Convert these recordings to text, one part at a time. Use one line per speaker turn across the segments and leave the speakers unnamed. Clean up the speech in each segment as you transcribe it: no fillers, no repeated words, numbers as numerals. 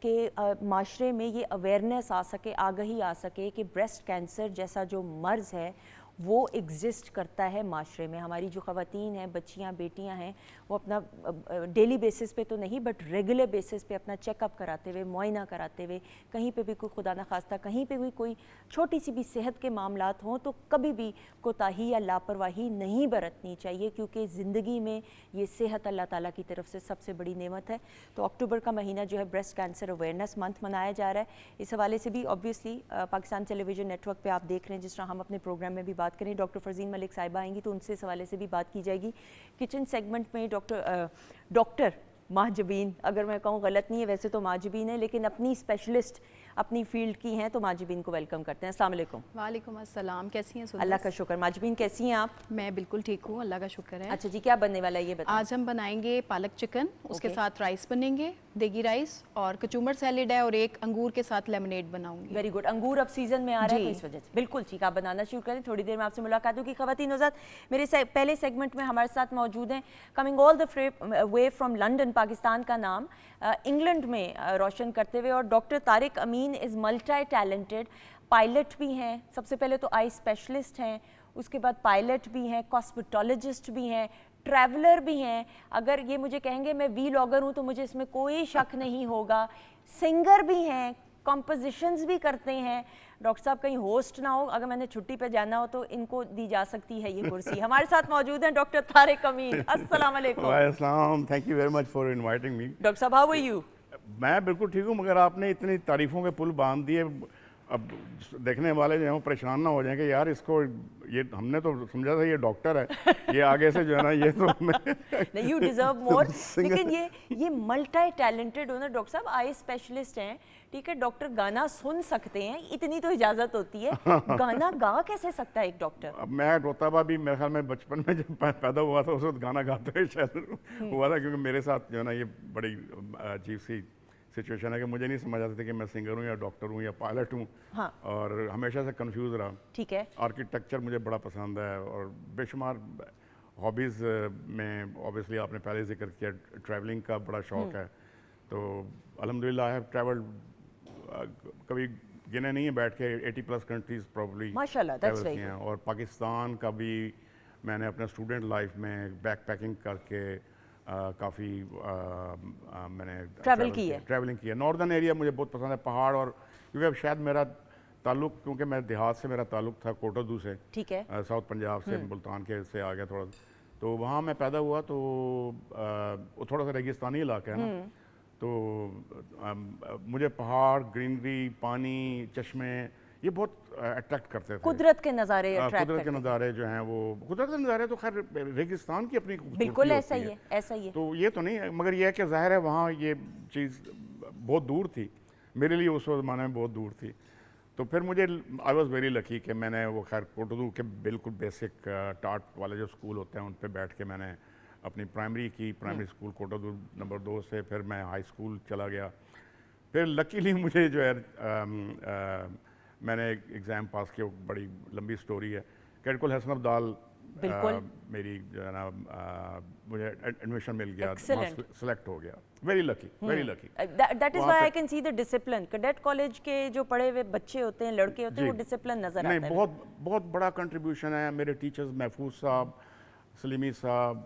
کہ معاشرے میں یہ اویئرنیس آ سکے, آگہی آ سکے کہ بریسٹ کینسر جیسا جو مرض ہے وہ ایگزسٹ کرتا ہے معاشرے میں. ہماری جو خواتین ہیں, بچیاں, بیٹیاں ہیں, وہ اپنا ڈیلی بیسس پہ تو نہیں بٹ ریگولر بیسس پہ اپنا چیک اپ کراتے ہوئے, معائنہ کراتے ہوئے, کہیں پہ بھی کوئی خدا نخواستہ کہیں پہ بھی کوئی چھوٹی سی بھی صحت کے معاملات ہوں تو کبھی بھی کوتاہی یا لاپرواہی نہیں برتنی چاہیے, کیونکہ زندگی میں یہ صحت اللہ تعالیٰ کی طرف سے سب سے بڑی نعمت ہے. تو اکتوبر کا مہینہ جو ہے بریسٹ کینسر اویئرنیس منتھ منایا جا رہا ہے. اس حوالے سے بھی obviously Pakistan television net work پہ آپ دیکھ رہے ہیں, جس طرح ہم اپنے پروگرام میں بھی بات کریں, ڈاکٹر فرزین ملک صاحبہ آئیں گی تو ان سے اس حوالے سے بھی بات کی جائے گی. کچن سیگمنٹ میں ڈاکٹر ماہجبین, اگر میں کہوں غلط نہیں ہے, ویسے تو ماہجبین ہے لیکن اپنی اسپیشلسٹ اپنی فیلڈ کی ہیں, تو ماہجبین کو ویلکم کرتے ہیں. السلام علیکم.
وعلیکم السلام, کیسی ہیں سندس؟
اللہ کا شکر. ماہجبین کیسی ہیں آپ؟
میں بالکل ٹھیک ہوں, اللہ کا شکر ہے.
اچھا جی, کیا بننے والا ہے یہ بتائیں.
آج ہم بنائیں گے پالک چکن, اس کے ساتھ رائس بنیں گے, دیگی رائس, اور کچومر سیلیڈ ہے, اور ایک انگور کے ساتھ لیمنیڈ بناؤں گی.
Very good. انگور اب سیزن میں آ رہا ہے تو اس وجہ سے بالکل ٹھیک, آپ بنانا شروع کریں. تھوڑی دیر میں آپ سے ملاقات ہوگی. خواتین حضرات, میرے پہلے سیگمنٹ میں ہمارے ساتھ موجود ہیں, coming all the way from London, Pakistan کا نام انگلینڈ میں روشن کرتے ہوئے, اور ڈاکٹر طارق امین از ملٹی ٹیلنٹڈ. پائلٹ بھی ہیں, سب سے پہلے تو آئی اسپیشلسٹ ہیں, اس کے بعد پائلٹ بھی ہیں, کاسمیٹولوجسٹ بھی ہیں, ٹریولر بھی ہیں. اگر یہ مجھے کہیں گے میں وی لاگر ہوں تو مجھے اس میں کوئی شک نہیں ہوگا. سنگر بھی ہیں, کمپوزیشنز بھی کرتے ہیں. ڈاکٹر صاحب کہیں ہوسٹ نہ ہو, اگر میں نے چھٹی پہ جانا ہو تو ان کو دی جا سکتی ہے یہ کرسی. ہمارے ساتھ موجود ہیں ڈاکٹر طارق امین. السلام علیکم.
وعلیکم السلام, thank you very much for inviting me.
Doctor صاحب, ہاؤ آر یو؟
میں بالکل ٹھیک ہوں, مگر آپ نے اتنی تعریفوں کے پل باندھ دیے, اب دیکھنے والے جو ہیں وہ پریشان نہ ہو جائیں کہ یار اس کو, یہ ہم نے تو سمجھا تھا یہ ڈاکٹر ہے, یہ آگے سے جو ہے نا یہ تو
یو ڈیزرو مور. لیکن یہ ملٹی ٹیلنٹڈ ہو نا ڈاکٹر صاحب, آئی اسپیشلسٹ ہیں, ٹھیک ہے, ڈاکٹر گانا سن سکتے ہیں, اتنی تو اجازت ہوتی ہے, گانا گا کیسے سکتا ہے ایک ڈاکٹر؟
اب میں روتابہ بھی میرے خیال میں بچپن میں جب پیدا ہوا تھا اس وقت گانا گاتے ہوئے شاید ہوا تھا, کیونکہ میرے ساتھ جو ہے نا یہ بڑی عجیب سی سچویشن ہے کہ مجھے نہیں سمجھ آتا تھا کہ میں سنگر ہوں یا ڈاکٹر ہوں یا پائلٹ ہوں, اور ہمیشہ سے کنفیوز رہا.
ٹھیک ہے.
آرکیٹیکچر مجھے بڑا پسند ہے, اور بے شمار ہابیز میں اوبیسلی آپ نے پہلے ذکر کیا, ٹریولنگ کا بڑا شوق ہے. تو الحمدللہ آئی ہیو ٹریولڈ, کبھی گنے نہیں ہیں بیٹھ کے, 80+ کنٹریز پرابلی
ماشاءاللہ, دیٹس
ٹریول کیے ہیں. اور پاکستان کا بھی میں نے اپنے اسٹوڈنٹ لائف میں بیک پیکنگ کر کے کافی میں نے ٹریولنگ کی ہے. ناردرن ایریا مجھے بہت پسند ہے, پہاڑ, اور کیونکہ اب شاید میرا تعلق, کیونکہ میں دیہات سے میرا تعلق تھا, کوٹردو سے,
ٹھیک ہے,
ساؤتھ پنجاب سے, ملتان کے سے آ گیا تھوڑا, تو وہاں میں پیدا ہوا. تو وہ تھوڑا سا ریگستانی علاقہ ہے نا, تو مجھے پہاڑ, گرینری, پانی, چشمے, یہ بہت اٹریکٹ کرتے تھے.
قدرت کے نظارے,
قدرت کے نظارے جو ہیں وہ, قدرت کے نظارے تو خیر ریگستان کی اپنی
بالکل ایسا ہی ہے, ایسا ہی ہے.
تو یہ تو نہیں ہے, مگر یہ ہے کہ ظاہر ہے وہاں یہ چیز بہت دور تھی میرے لیے, اس زمانے میں بہت دور تھی. تو پھر مجھے آئی واز ویری لکی کہ میں نے وہ خیر کوٹردو کے بالکل بیسک ٹاٹ والے جو اسکول ہوتے ہیں ان پہ بیٹھ کے میں نے اپنی primary key, primary school کوٹردو number 2 سے, پھر میں ہائی اسکول چلا گیا. پھر لکیلی مجھے جو ہے میں نے ایگزام پاس کیا, بڑی لمبی سٹوری ہے. کیڈکل حسن عبدال میری جو ہے نا مجھے ایڈمیشن مل گیا, سلیکٹ ہو گیا. Very lucky, very lucky.
That is why I can see the discipline. Cadet college کے جو پڑھے ہوئے بچے ہوتے ہیں, لڑکے ہوتے ہیں, وہ ڈسپلن نظر آتا ہے.
نہیں, بہت بڑا کنٹریبیوشن ہے. میرے ٹیچرز محفوظ صاحب, سلیمی صاحب,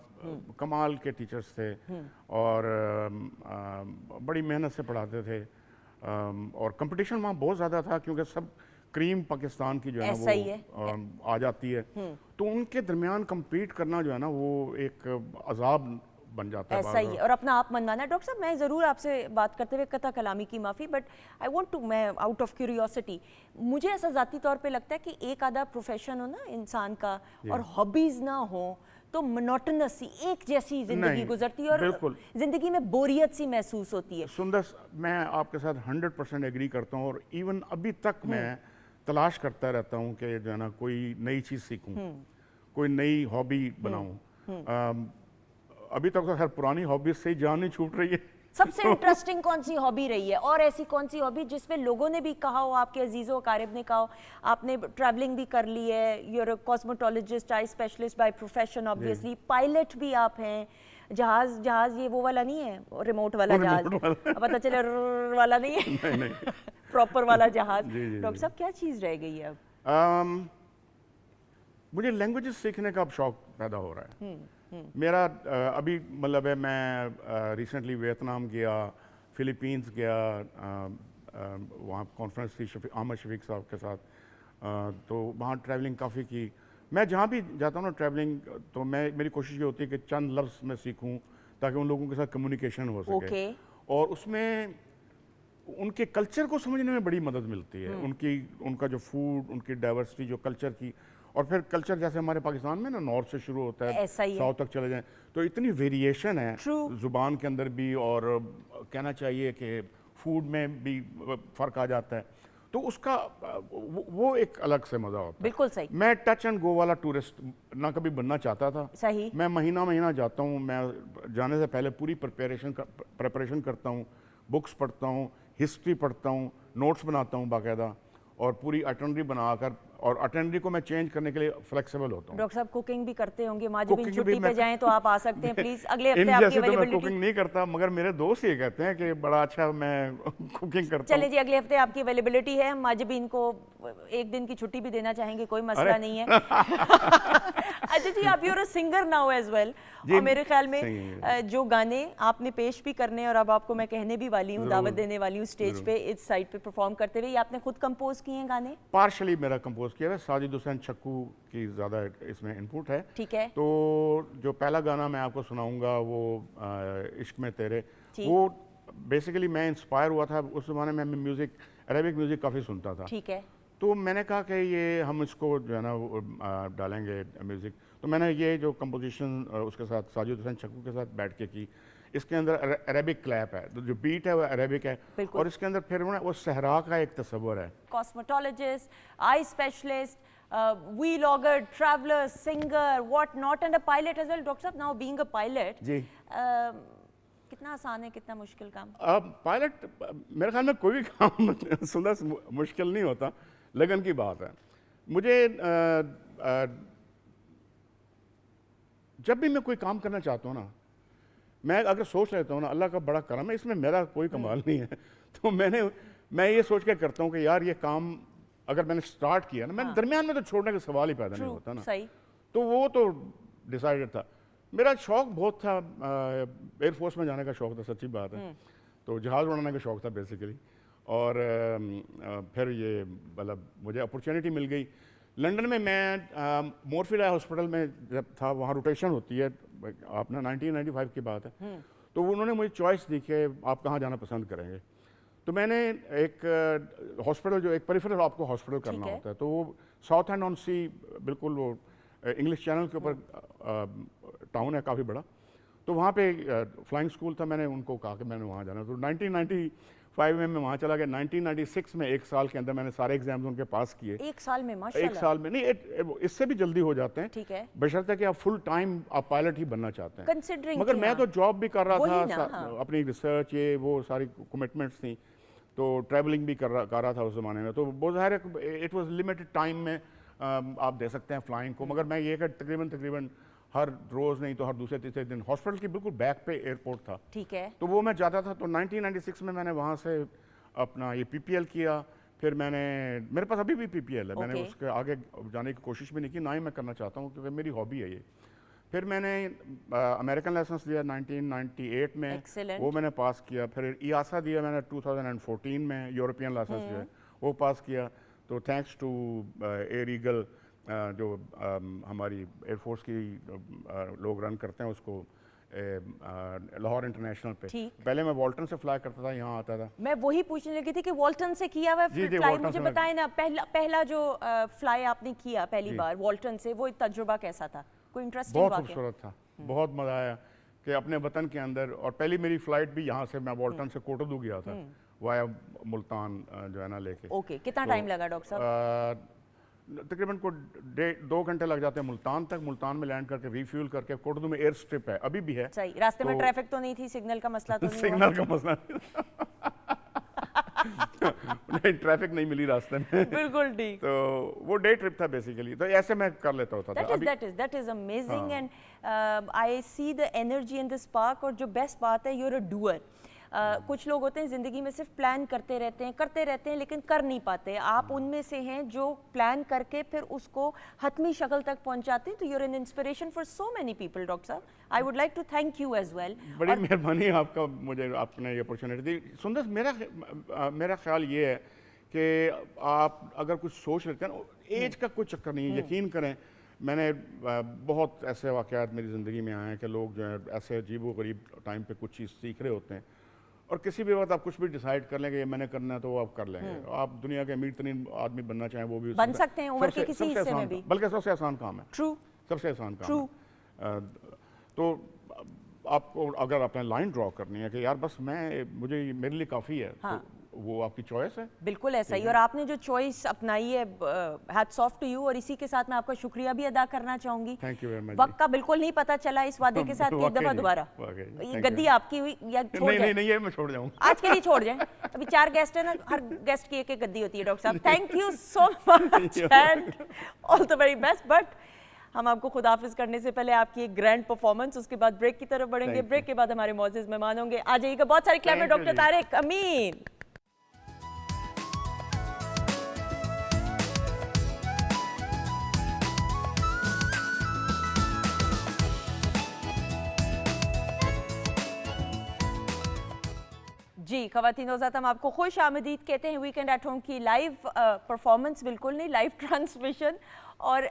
کمال کے ٹیچرز تھے, اور بڑی محنت سے پڑھاتے تھے, اور کمپٹیشن وہاں بہت زیادہ تھا, کیونکہ سب کریم پاکستان کی جو ہے وہ آ جاتی ہے, تو ان کے درمیان کمپیٹ کرنا جو ہے نا وہ ایک عذاب بن جاتا ہے.
ایسا ہی ہے, اور اپنا آپ منوانا ہے. ڈاکٹر صاحب میں ضرور آپ سے بات کرتے ہوئے قطع کلامی کی معافی, بٹ آئی وانٹ ٹو, میں آؤٹ آف کیوریوسٹی, مجھے ایسا ذاتی طور پہ لگتا ہے کہ ایک آدھا پروفیشن ہو نا انسان کا, اور ہابیز نہ ہوں تو منوٹنس سی, ایک جیسی زندگی گزرتی ہے, اور زندگی میں بوریت سی محسوس ہوتی ہے.
سندس, میں آپ کے ساتھ 100% ایگری کرتا ہوں, اور ایون ابھی تک میں تلاش کرتا رہتا ہوں کہ جو ہے نا کوئی نئی چیز سیکھوں, کوئی نئی ہابی بناؤں. ابھی تک تو خیر پرانی ہابیز سے ہی جان نہیں چھوٹ رہی ہے.
سب سے انٹرسٹنگ کون سی ہابی رہی ہے, اور ایسی کون سی ہابی جس میں لوگوں نے بھی کہا ہو, آپ کے عزیز و اقارب نے کہا ہو, آپ نے ٹریولنگ بھی کر لی ہے, you are a cosmetologist, eye specialist by profession, obviously pilot بھی آپ ہیں, جہاز یہ وہ والا نہیں ہے, ریموٹ والا جہاز, پتہ چلے والا نہیں ہے, پراپر والا جہاز. ڈاکٹر صاحب کیا چیز رہ گئی ہے اب؟
مجھے لینگویجز سیکھنے کا اب شوق پیدا ہو رہا ہے. میرا ابھی مطلب ہے میں ریسنٹلی ویتنام گیا, فلیپینز گیا, وہاں کانفرنس تھی احمد شفیق صاحب کے ساتھ, تو وہاں ٹریولنگ کافی کی. میں جہاں بھی جاتا ہوں نا ٹریولنگ, تو میری کوشش یہ ہوتی ہے کہ چند لفظ میں سیکھوں تاکہ ان لوگوں کے ساتھ کمیونیکیشن ہو سکے, اور اس میں ان کے کلچر کو سمجھنے میں بڑی مدد ملتی ہے. ان کا جو فوڈ, ان کی ڈائیورسٹی جو کلچر کی, اور پھر کلچر جیسے ہمارے پاکستان میں نا نارتھ سے شروع ہوتا ہے ساؤتھ تک چلے جائیں, تو اتنی ویریشن ہے زبان کے اندر بھی, اور کہنا چاہیے کہ فوڈ میں بھی فرق آ جاتا ہے. تو اس کا وہ ایک الگ سے مزہ ہوتا ہے.
بالکل صحیح.
میں ٹچ اینڈ گو والا ٹورسٹ نہ کبھی بننا چاہتا تھا.
صحیح.
میں مہینہ جاتا ہوں, میں جانے سے پہلے پوری پریپریشن کرتا ہوں, بکس پڑھتا ہوں, ہسٹری پڑھتا ہوں, نوٹس بناتا ہوں باقاعدہ, اور پوری اٹنری بنا کر, اور اٹنری کو میں چینج کرنے کے لیے فلیکسیبل ہوتا ہوں.
ڈاکٹر صاحب کوکنگ بھی کرتے ہوں گے, ماں جب چھٹی پہ جائیں تو آپ آ سکتے ہیں پلیز. اگلے ہفتے آپ کی اویلیبلٹی.
میں کوکنگ نہیں کرتا, مگر میرے دوست یہ کہتے ہیں کہ بڑا اچھا میں کوکنگ کرتا ہوں.
چلے جی, اگلے ہفتے آپ کی اویلیبلٹی ہے, ماجبین کو ایک دن کی چھٹی بھی دینا چاہیں گے, کوئی مسئلہ نہیں ہے. اچھا جی, آپ you're a singer now as well, اور میرے خیال میں جو گانے آپ نے پیش بھی کرنے, اور اب آپ کو میں کہنے بھی والی ہوں, دعوت دینے والی ہوں اسٹیج پہ اس سائٹ پہ پرفارم کرتے ہوئے, یہ آپ نے خود کمپوز کیے ہیں گانے؟
پارشلی میرا کمپوز کیا ہے, ساجد حسین چھکو کی زیادہ اس میں انپوٹ ہے.
ٹھیک ہے.
تو جو پہلا گانا میں آپ کو سناؤں گا وہ عشق میں تیرے, وہ بیسیکلی میں انسپائر ہوا تھا اس زمانے میں میوزک, عربک میوزک کافی سنتا تھا.
ٹھیک ہے.
تو میں نے کہا کہ یہ ہم اس کو جو ہے نا ڈالیں گے میوزک. تو میں نے یہ جو کمپوزیشن اس کے ساتھ ساجد حسین چھکو کے ساتھ بیٹھ کے کی. اس کے اندر عربک کلیپ ہے, جو بیٹ ہے وہ عربک ہے, اور اس کے اندر پھر وہ صحرا کا ایک تصور ہے.
Cosmetologist, eye specialist, vlogger, traveller, singer, what not, and a pilot as well. Doctor صاحب, ناؤ بینگ اے پائلٹ,
جی,
کتنا آسان ہے, کتنا مشکل کام؟
پائلٹ میرے خیال میں کوئی بھی کام سندر مشکل نہیں ہوتا, لگن کی بات ہے. مجھے جب بھی میں کوئی کام کرنا چاہتا ہوں نا, میں اگر سوچ لیتا ہوں نا اللہ کا بڑا کرم ہے, اس میں میرا کوئی کمال نہیں ہے, تو میں یہ سوچ کے کرتا ہوں کہ یار یہ کام اگر میں نے سٹارٹ کیا نا, میں درمیان میں تو چھوڑنے کا سوال ہی پیدا نہیں ہوتا نا. تو وہ تو ڈیسائیڈڈ تھا. میرا شوق بہت تھا, ایئر فورس میں جانے کا شوق تھا, سچی بات ہے. تو جہاز اڑانے کا شوق تھا بیسیکلی, اور پھر یہ مطلب مجھے اپرچونیٹی مل گئی لنڈن میں. میں مورفیلڈ ہاسپٹل میں جب تھا, وہاں روٹیشن ہوتی ہے, آپ نے 1995 کی بات ہے, تو انہوں نے مجھے چوائس دی کہ آپ کہاں جانا پسند کریں گے. تو میں نے ایک ہاسپٹل, جو ایک پیریفرل آپ کو ہاسپٹل کرنا ہوتا ہے, تو وہ ساؤتھ اینڈ آن سی, بالکل وہ انگلش چینل کے اوپر ٹاؤن ہے کافی بڑا. تو وہاں پہ فلائنگ اسکول تھا, میں نے ان کو کہا کہ میں نے وہاں جانا. تو 1995 میں وہاں چلا گیا. 1996 میں ایک سال کے اندر میں نے سارے ایگزامز ان کے پاس کیے.
ایک سال میں؟ ماشاءاللہ.
ایک سال میں نہیں, اس سے بھی جلدی ہو جاتے ہیں.
ٹھیک ہے.
بشرطے کہ آپ فل ٹائم آپ پائلٹ ہی بننا چاہتے ہیں.
کنسیڈرنگ,
مگر میں تو جاب بھی کر رہا تھا, اپنی ریسرچ, یہ وہ ساری کمٹمنٹس تھیں, تو ٹریولنگ بھی کر رہا تھا اس زمانے میں. تو بہت ظاہر ہے اٹ واز لمیٹڈ ٹائم میں آپ دے سکتے ہیں فلائنگ کو. مگر میں یہ کہ تقریباً ہر روز نہیں تو ہر دوسرے تیسرے دن ہاسپٹل کی بالکل بیک پہ ایئرپورٹ تھا.
ٹھیک ہے.
تو وہ میں جاتا تھا. تو 1996 میں میں نے وہاں سے اپنا یہ پی پی ایل کیا. پھر میرے پاس ابھی بھی پی پی ایل ہے, میں نے اس کے آگے جانے کی کوشش بھی نہیں کی, نہ ہی میں کرنا چاہتا ہوں, کیونکہ میری ہابی ہے یہ. پھر میں نے امریکن لائسنس دیا 1998 میں, وہ میں نے پاس کیا. پھر ایاسا دیا میں نے 2014 میں, یورپین لائسنس جو ہے وہ پاس کیا. تو تھینکس ٹو ایئر ایگل, جو ہماری ایئر فورس کی لوگ رن کرتے ہیں اس کو, لاہور انٹرنیشنل پہ. پہلے میں والٹن سے فلائی کرتا تھا, یہاں آتا تھا.
میں وہی پوچھنے لگی تھی کہ والٹن سے کیا ہوا فلائی, مجھے بتائیں نا, پہلا جو فلائی آپ نے کیا پہلی بار والٹن سے, وہ تجربہ کیسا تھا؟ کوئی انٹرسٹنگ
بہت
واقعہ؟
خوبصورت تھا, بہت مزہ آیا کہ اپنے وطن کے اندر. اور پہلی میری فلائٹ بھی یہاں سے, میں والٹن سے کوٹردو گیا تھا وایا ملتان جو ہے نا لے کے.
اوکے, کتنا ٹائم لگا ڈاکٹر صاحب؟
تقریباً کو 2 گھنٹے لگ جاتے ہیں ملتان تک. ملتان میں لینڈ کر کے ریفیول کر کے کوٹردو میں ایئر اسٹرپ ہے, ابھی بھی ہے.
صحیح. راستے میں ٹریفک تو نہیں تھی, سگنل کا مسئلہ تو نہیں؟
سگنل کا مسئلہ نہیں. نہیں ٹریفک نہیں ملی راستے میں.
بالکل ٹھیک.
تو وہ ڈے ٹرپ تھا بیسیکلی, تو ایسے میں کر لیتا ہوتا تھا.
That is amazing and I see the energy in this park. اور جو بیسٹ بات ہے, you're a doer. کچھ لوگ ہوتے ہیں زندگی میں صرف پلان کرتے رہتے ہیں لیکن کر نہیں پاتے. آپ ان میں سے ہیں جو پلان کر کے پھر اس کو حتمی شکل تک پہنچاتے ہیں. تو you're an inspiration for so many people, doctor صاحب. I would like to thank you as well.
بڑی مہربانی آپ کا, مجھے آپ نے یہ اپرچونیٹی دی. سندر, میرا خیال یہ ہے کہ آپ اگر کچھ سوچ لیتے ہیں نا, ایج کا کوئی چکر نہیں ہے. یقین کریں, میں نے بہت ایسے واقعات میری زندگی میں آئے ہیں کہ لوگ جو ہے ایسے عجیب و غریب ٹائم پہ کچھ چیز سیکھ رہے ہوتے ہیں, اور کسی بھی وقت آپ کچھ بھی ڈیسائیڈ کر لیں کہ یہ میں نے کرنا ہے تو وہ آپ کر لیں گے. آپ دنیا کے امیر ترین آدمی بننا چاہیں وہ بھی
بن سکتے ہیں عمر کے کسی حصے میں بھی,
بلکہ سب سے آسان کام ہے.
ٹرو,
سب سے آسان کام ہے. تو آپ کو اگر اپنا لائن ڈرا کرنی ہے کہ یار بس مجھے میرے لیے کافی ہے, تو وہ آپ کی چوائس ہے.
بالکل ایسا ہی. اور آپ نے جو چوائس اپنائی ہے, ہیٹس آف ٹو یو. اور اسی کے ساتھ میں آپ کا شکریہ بھی ادا کرنا چاہوں گی.
Thank you very much.
وقت کا بالکل نہیں پتہ چلا اس وعدے کے ساتھ کہ ایک دفعہ دوبارہ یہ گدی آپ کی ہوئی یا چھوڑ جائیں.
نہیں, یہ میں چھوڑ جاؤں.
آج کے لیے چھوڑ جائیں. ابھی 4 گیسٹ ہیں نا, ہر گیسٹ کی ایک ایک گدی ہوتی ہے. ڈاکٹر صاحب thank you so much and all the very best. But ہم آپ کو خداحافظ کرنے سے پہلے آپ کی ایک گرینڈ پرفارمنس, اس کے بعد بریک کی طرف بڑھیں گے. بریک کے بعد ہمارے معزز مہمان ہوں گے. آ جائیے گا بہت سارے کلیم میں. ڈاکٹر طارق امین. جی خواتین و حضرات, ہم آپ کو خوش آمدید کہتے ہیں ویکینڈ ایٹ ہوم کی لائیو پرفارمنس, بالکل نہیں لائیو ٹرانسمیشن. اور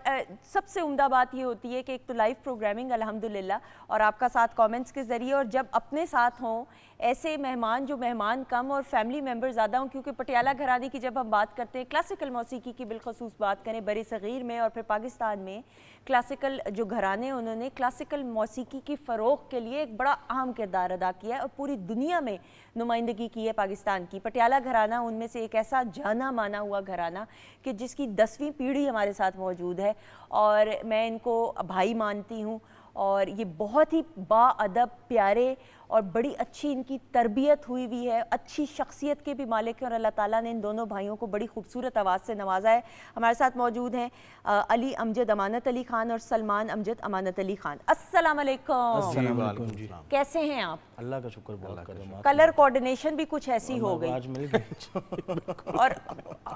سب سے عمدہ بات یہ ہوتی ہے کہ ایک تو لائیو پروگرامنگ الحمدللہ, اور آپ کا ساتھ کامنٹس کے ذریعے, اور جب اپنے ساتھ ہوں ایسے مہمان جو مہمان کم اور فیملی ممبر زیادہ ہوں. کیونکہ پٹیالہ گھرانی کی جب ہم بات کرتے ہیں, کلاسیکل موسیقی کی بالخصوص بات کریں بر صغیر میں اور پھر پاکستان میں, کلاسیکل جو گھرانے انہوں نے کلاسیکل موسیقی کی فروغ کے لیے ایک بڑا اہم کردار ادا کیا ہے اور پوری دنیا میں نمائندگی کی ہے پاکستان کی. پٹیالہ گھرانہ ان میں سے ایک ایسا جانا مانا ہوا گھرانہ کہ جس کی 10ویں پیڑھی ہمارے ساتھ موجود ہے, اور میں ان کو بھائی مانتی ہوں. اور یہ بہت ہی با ادب, پیارے اور بڑی اچھی ان کی تربیت ہوئی ہوئی ہے, اچھی شخصیت کے بھی مالک ہیں, اور اللہ تعالیٰ نے ان دونوں بھائیوں کو بڑی خوبصورت آواز سے نوازا ہے. ہمارے ساتھ موجود ہیں علی امجد امانت علی خان اور سلمان امجد امانت علی خان. السلام علیکم. کیسے ہیں آپ؟
اللہ کا شکر, بہت کرم.
کلر کوارڈینیشن بھی کچھ ایسی ہو گئی,
آج مل گئی.
اور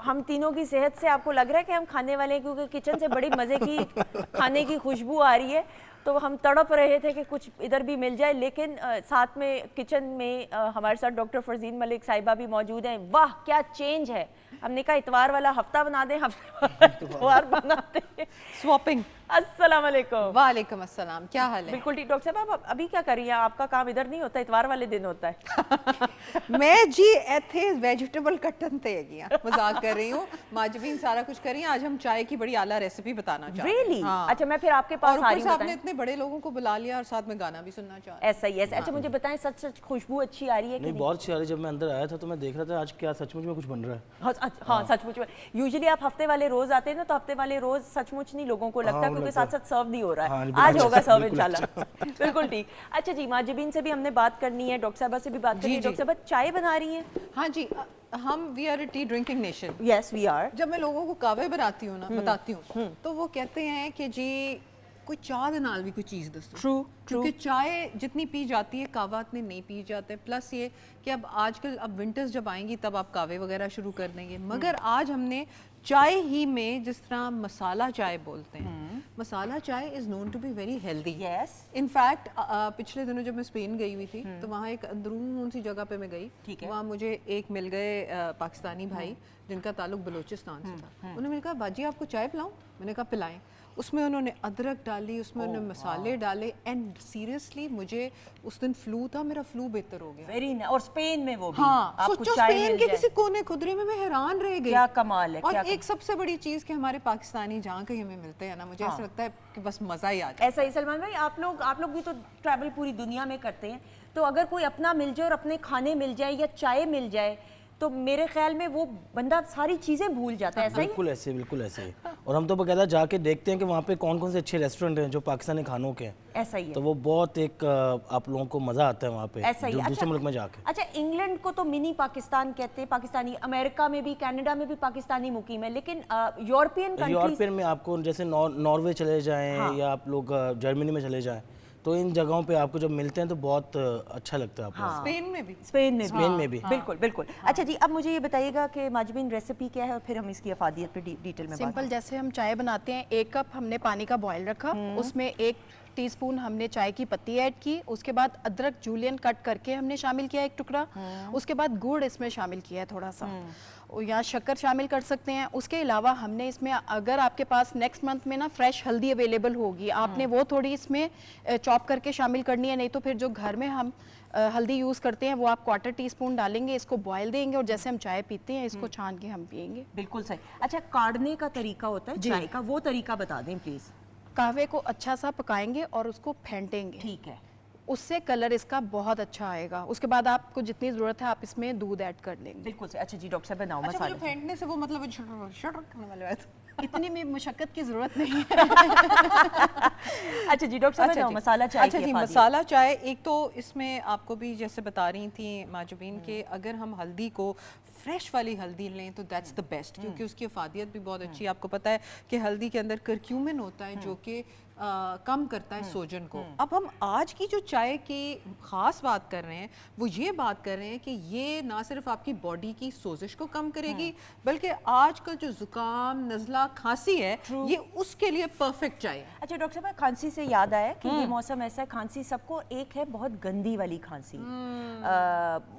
ہم تینوں کی صحت سے آپ کو لگ رہا ہے کہ ہم کھانے والے ہیں, کیونکہ کچن سے بڑی مزے کی کھانے کی خوشبو آ رہی ہے. تو ہم تڑپ رہے تھے کہ کچھ ادھر بھی مل جائے, لیکن ساتھ میں کچن میں ہمارے ساتھ ڈاکٹر فرزین ملک صاحبہ بھی موجود ہیں. واہ کیا چینج ہے. ہم نے کہا اتوار والا ہفتہ بنا دیں, ہفتہ والا اتوار بناتے ہیں.
سواپنگ.
السلام علیکم.
وعلیکم السلام, کیا حال ہے؟
بالکل ٹھیک. ڈاکٹر صاحب آپ ابھی کیا کر رہی ہیں؟ آپ کا کام ادھر نہیں ہوتا, اتوار والے دن ہوتا ہے.
میں جی ایتھے ویجیٹیبل کٹن تے گیا, مذاق کر رہی ہوں. ماجبین سارا کچھ کر رہی ہیں. آج ہم چائے کی بڑی اعلیٰ ریسیپی بتانا چاہتے ہیں.
ریئلی؟ اچھا میں پھر آپ کے پاس آ رہی ہوں.
آپ نے اتنے بڑے لوگوں کو بلا لیا اور ساتھ میں گانا بھی سننا چاہتے ہیں.
ایسا ہی ہے. اچھا مجھے بتائیں, سچ سچ خوشبو اچھی آ رہی ہے کہ
نہیں؟ بہت اچھی آ رہی ہے. جب میں اندر آیا تھا تو میں دیکھ رہا تھا آج کیا سچ مچ میں کچھ بن رہا ہے.
ہاں سچ مچ میں. یوزلی آپ ہفتے والے روز آتے ہیں نا, تو ہفتے والے روز سچ مچ نہیں لوگوں کو لگتا, کیونکہ ساتھ ساتھ سرو نہیں ہو رہا ہے. آج ہوگا سرو انشاءاللہ. بالکل ٹھیک. اچھا جی, ماجبین سے بھی ہم نے بات کرنی ہے, ڈاکٹر صاحبہ سے بھی بات کرنی ہے. ڈاکٹر صاحبہ چائے بنا رہی ہیں؟
ہاں جی, ہم we are a tea drinking nation.
Yes we are.
جب میں لوگوں کو کعوے بناتی ہوں نا, بتاتی ہوں, تو وہ کہتے ہیں کہ جی کوئی چاہ دے نال بھی کوئی چیز دسو.
ٹرو.
کیونکہ چائے جتنی پی جاتی ہے کعوہ اتنے نہیں پی جاتے. پلس یہ کہ اب آج کل اب ونٹرز جب آئیں گی تب آپ کعوے وغیرہ شروع کر دیں گے. مگر آج ہم نے چائے ہی میں, جس طرح مسالہ چائے بولتے ہیں, masala chai is known to be very healthy.
Yes.
In fact پچھلے دنوں جب میں اسپین گئی ہوئی تھی تو وہاں ایک اندرون سی جگہ پہ میں گئی, وہاں مجھے ایک مل گئے پاکستانی بھائی جن کا تعلق بلوچستان سے تھا. انہوں نے کہا باجی آپ کو چائے پلاؤں؟ میں نے کہا پلائیں. اس میں انہوں نے ادرک ڈالی, اس میں انہوں نے مسالے ڈالے, اینڈ سیریسلی مجھے اس دن فلو تھا, میرا فلو بہتر ہو گیا.
Very nice. اور اسپین میں وہ بھی.
ہاں سوچو, اسپین کے کسی کونے خدرے میں حیران رہ گئی.
کیا کمال ہے.
اور ایک سب سے بڑی چیز کہ ہمارے پاکستانی جہاں کہیں ہمیں ملتے ہیں نا, مجھے ایسا لگتا ہے کہ بس مزہ ہی آ جائے.
ایسا ہی. سلمان بھائی آپ لوگ بھی تو ٹریول پوری دنیا میں کرتے ہیں, تو اگر کوئی اپنا مل جائے اور اپنے کھانے مل جائے یا چائے مل جائے, تو میرے خیال میں وہ بندہ ساری چیزیں بھول جاتا ہے. ایسا ہی
بالکل ایسے ہی. اور ہم تو باقاعدہ جا کے دیکھتے ہیں کہ وہاں پہ کون کون سے اچھے ریسٹورنٹ ہیں جو پاکستانی کھانوں کے ہیں.
ایسا ہی ہے.
تو وہ بہت ایک آپ لوگوں کو مزہ آتا ہے وہاں پہ
ایسا ہی ہے.
دوسرے ملک میں جا کے.
اچھا انگلینڈ کو تو منی پاکستان کہتے ہیں, پاکستانی, امریکہ میں بھی, کینیڈا میں بھی پاکستانی مقیم ہے, لیکن یورپین کنٹریز,
یورپین میں آپ کو جیسے ناروے چلے جائیں یا آپ لوگ جرمنی میں چلے جائیں تو ان جگہوں پہ آپ کو جب ملتے ہیں تو بہت اچھا لگتا ہے آپ کو.
اسپین میں بھی
بالکل بالکل. اچھا جی, اب مجھے یہ بتائیے گا کہ ماجبین ریسیپی کیا ہے اور پھر ہم اس کی افادیت پہ ڈیٹیل میں بات کریں.
سمپل جیسے ہم چائے بناتے ہیں, 1 کپ ہم نے پانی کا بوائل رکھا, اس میں 1 ٹی اسپون ہم نے چائے کی پتی ایڈ کی, اس کے بعد ادرک جولین کٹ کر کے ہم نے شامل کیا 1 ٹکڑا, اس کے بعد گڑ اس میں شامل کیا ہے تھوڑا سا, یا شکر شامل کر سکتے ہیں. اس کے علاوہ ہم نے اس میں, اگر آپ کے پاس نیکسٹ منتھ میں نا فریش ہلدی اویلیبل ہوگی, آپ نے وہ تھوڑی اس میں چاپ کر کے شامل کرنی ہے, نہیں تو پھر جو گھر میں ہم ہلدی یوز کرتے ہیں وہ آپ 1/4 ٹی اسپون ڈالیں گے, اس کو بوائل دیں گے اور جیسے ہم چائے پیتے ہیں اس کو چھان کے ہم پئیں گے.
بالکل صحیح. اچھا کاڑنے کا طریقہ ہوتا ہے چائے کا, وہ طریقہ بتا دیں پلیز.
قہوے کو اچھا سا پکائیں گے اور اس کو پھینٹیں گے,
ٹھیک ہے,
اس سے کلر اس کا بہت اچھا آئے گا. اس کے بعد آپ کو جتنی ضرورت ہے آپ اس میں دودھ ایڈ کر لیں گے.
بالکل صحیح. اچھا جی ڈاکٹر صاحب بناؤ
اچھا,
مسالے.
مجھے پھینٹنے سے وہ مطلب شٹر کرنے والے بات.
اتنی میں مشقت کی ضرورت نہیں ہے.
اچھا جی ڈاکٹر صاحب بناؤ مسالہ چائے.
اچھا جی, مسالہ چائے, ایک تو اس میں آپ کو بھی جیسے بتا رہی تھیں ماجبین کہ اگر ہم ہلدی کو فریش والی ہلدی لیں تو دیٹس دا بیسٹ, کیونکہ اس کی افادیت بھی بہت اچھی ہے. آپ کو پتہ ہے کہ ہلدی کے اندر کرکیومن ہوتا ہے جو کہ کم کرتا ہے سوجن کو. اب ہم آج کی جو چائے کی خاص بات کر رہے ہیں وہ یہ بات کر رہے ہیں کہ یہ نہ صرف آپ کی باڈی کی سوزش کو کم کرے گی, بلکہ آج کا جو زکام, نزلہ, کھانسی ہے, یہ اس کے لیے پرفیکٹ چائے ہے.
اچھا ڈاکٹر صاحب کھانسی سے یاد آیا کہ یہ موسم ایسا ہے, کھانسی سب کو ایک ہے بہت گندی والی کھانسی,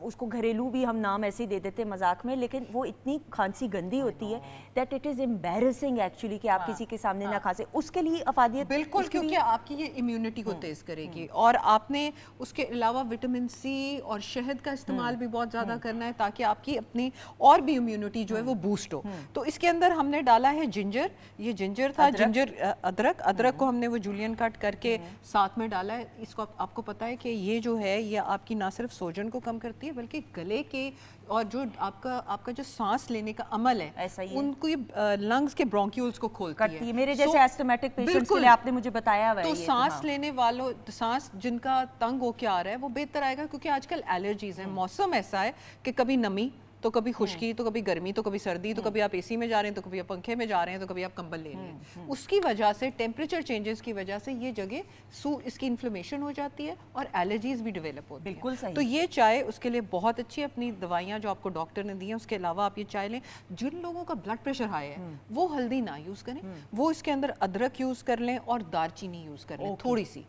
اس کو گھریلو بھی ہم نام ایسے ہی دے دیتے مذاق میں, لیکن وہ اتنی کھانسی گندی ہوتی ہے that it is embarrassing actually کہ آپ کسی کے سامنے نہ کھانسے. اس کے لیے افادیت
بالکل, کیونکہ آپ کی یہ امیونٹی کو تیز کرے گی, اور آپ نے اس کے علاوہ وٹامن سی اور شہد کا استعمال بھی بہت زیادہ کرنا ہے تاکہ آپ کی اپنی اور بھی امیونٹی جو ہے وہ بوسٹ ہو. تو اس کے اندر ہم نے ڈالا ہے جنجر, یہ جنجر تھا, جنجر, ادرک کو ہم نے وہ جولین کٹ کر کے ساتھ میں ڈالا ہے. اس کو آپ کو پتا ہے کہ یہ جو ہے یہ آپ کی نہ صرف سوجن کو کم کرتی ہے بلکہ گلے کے اور جو آپ کا جو سانس لینے کا عمل ہے ان کو لنگز کے برونکیولز کو کھولتی ہے.
میرے جیسے ایسٹمیٹک پیشنٹس کے لیے آپ نے مجھے بتایا ہوا ہے.
تو سانس لینے والوں, سانس جن کا تنگ ہو کے آ رہا ہے وہ بہتر آئے گا, کیونکہ آج کل الرجیز ہیں. موسم ایسا ہے کہ کبھی نمی تو کبھی خشکی, تو کبھی گرمی, تو کبھی سردی, تو کبھی آپ اے سی میں جا رہے ہیں, تو کبھی آپ پنکھے میں جا رہے ہیں, تو کبھی آپ کمبل لے رہے ہیں. اس کی وجہ سے ٹیمپریچر چینجز کی وجہ سے یہ جگہ اس کی انفلیمیشن ہو جاتی ہے اور الرجیز بھی ڈیولپ ہوتی ہیں.
بالکل صحیح.
تو یہ چائے اس کے لیے بہت اچھی ہے. اپنی دوائیاں جو آپ کو ڈاکٹر نے دی ہیں اس کے علاوہ آپ یہ چائے لیں. جن لوگوں کا بلڈ پریشر ہائی ہے وہ ہلدی نہ یوز کریں, وہ اس کے اندر ادرک یوز کر لیں اور دار چینی یوز کر لیں تھوڑی سی.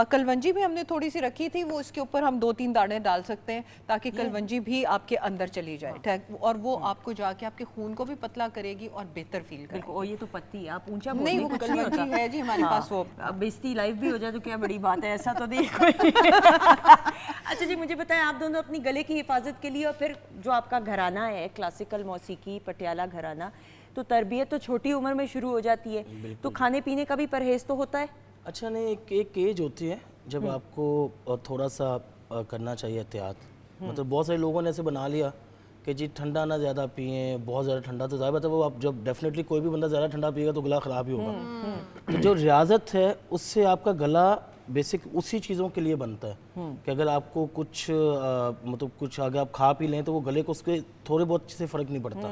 کلونجی بھی ہم نے تھوڑی سی رکھی تھی, وہ اس کے اوپر ہم 2-3 دانے ڈال سکتے ہیں تاکہ کلونجی بھی آپ کے اندر چلی جائے, اور وہ آپ کو جا کے آپ کے خون کو بھی پتلا کرے گی اور بہتر فیل کرے گی.
یہ تو پتی ہے, آپ اونچا
نہیں, وہ کلونجی ہے جی ہمارے پاس. وہ
بیستی لائف بھی ہو جائے تو کیا بڑی بات ہے, ایسا تو نہیں کوئی. اچھا جی مجھے بتائیں, آپ دونوں اپنی گلے کی حفاظت کے لیے, اور پھر جو آپ کا گھرانہ ہے کلاسیکل موسیقی پٹیالہ گھرانہ, تو تربیت تو چھوٹی عمر میں شروع ہو جاتی ہے, تو کھانے پینے کا بھی پرہیز تو ہوتا ہے.
اچھا نہیں, ایک ایج ہوتی ہے جب آپ کو تھوڑا سا کرنا چاہیے احتیاط. مطلب بہت سارے لوگوں نے ایسے بنا لیا کہ جی ٹھنڈا نہ زیادہ پئیں, بہت زیادہ ٹھنڈا تو ظاہر بات ہے وہ آپ جب ڈیفینیٹلی کوئی بھی بندہ زیادہ ٹھنڈا پیے گا تو گلا خراب ہی ہوگا. تو جو ریاضت ہے اس سے آپ کا گلا بیسک اسی چیزوں کے لیے بنتا ہے کہ اگر آپ کو کچھ مطلب کچھ اگر آپ کھا پی لیں تو وہ گلے کو اس کے تھوڑے بہت سے فرق نہیں پڑتا.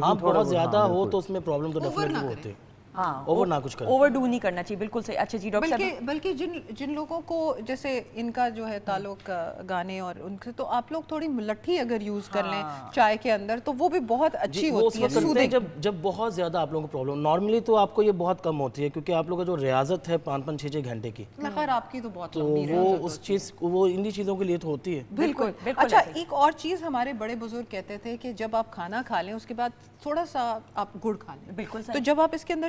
آپ بہت زیادہ ہو تو اس میں پرابلم تو ڈیفینیٹلی وہ ہوتے ہیں. اوور نہ کچھ کریں,
اوور ڈو نہیں کرنا چاہیے. بالکل صحیح. اچھا جی ڈاکٹر صاحب,
بلکہ جن لوگوں کو جیسے ان کا جو ہے تعلق گانے اور ان سے, تو آپ لوگ تھوڑی ملٹھی اگر یوز کر لیں چائے کے اندر تو وہ بھی بہت اچھی ہوتی ہے.
جب بہت زیادہ آپ لوگوں کو پرابلم, نارملی تو آپ کو یہ بہت کم ہوتی ہے کیونکہ آپ لوگوں کا جو ریاضت ہے 5-6 گھنٹے کی,
خیر آپ کی تو بہت
تو وہ اس چیز وہ انہی چیزوں کے لیے تو ہوتی ہے.
بالکل. اچھا ایک اور چیز ہمارے بڑے بزرگ کہتے تھے کہ جب آپ کھانا کھا لیں اس کے بعد تھوڑا سا آپ گڑ کھا لیں.
بالکل.
تو جب آپ اس کے اندر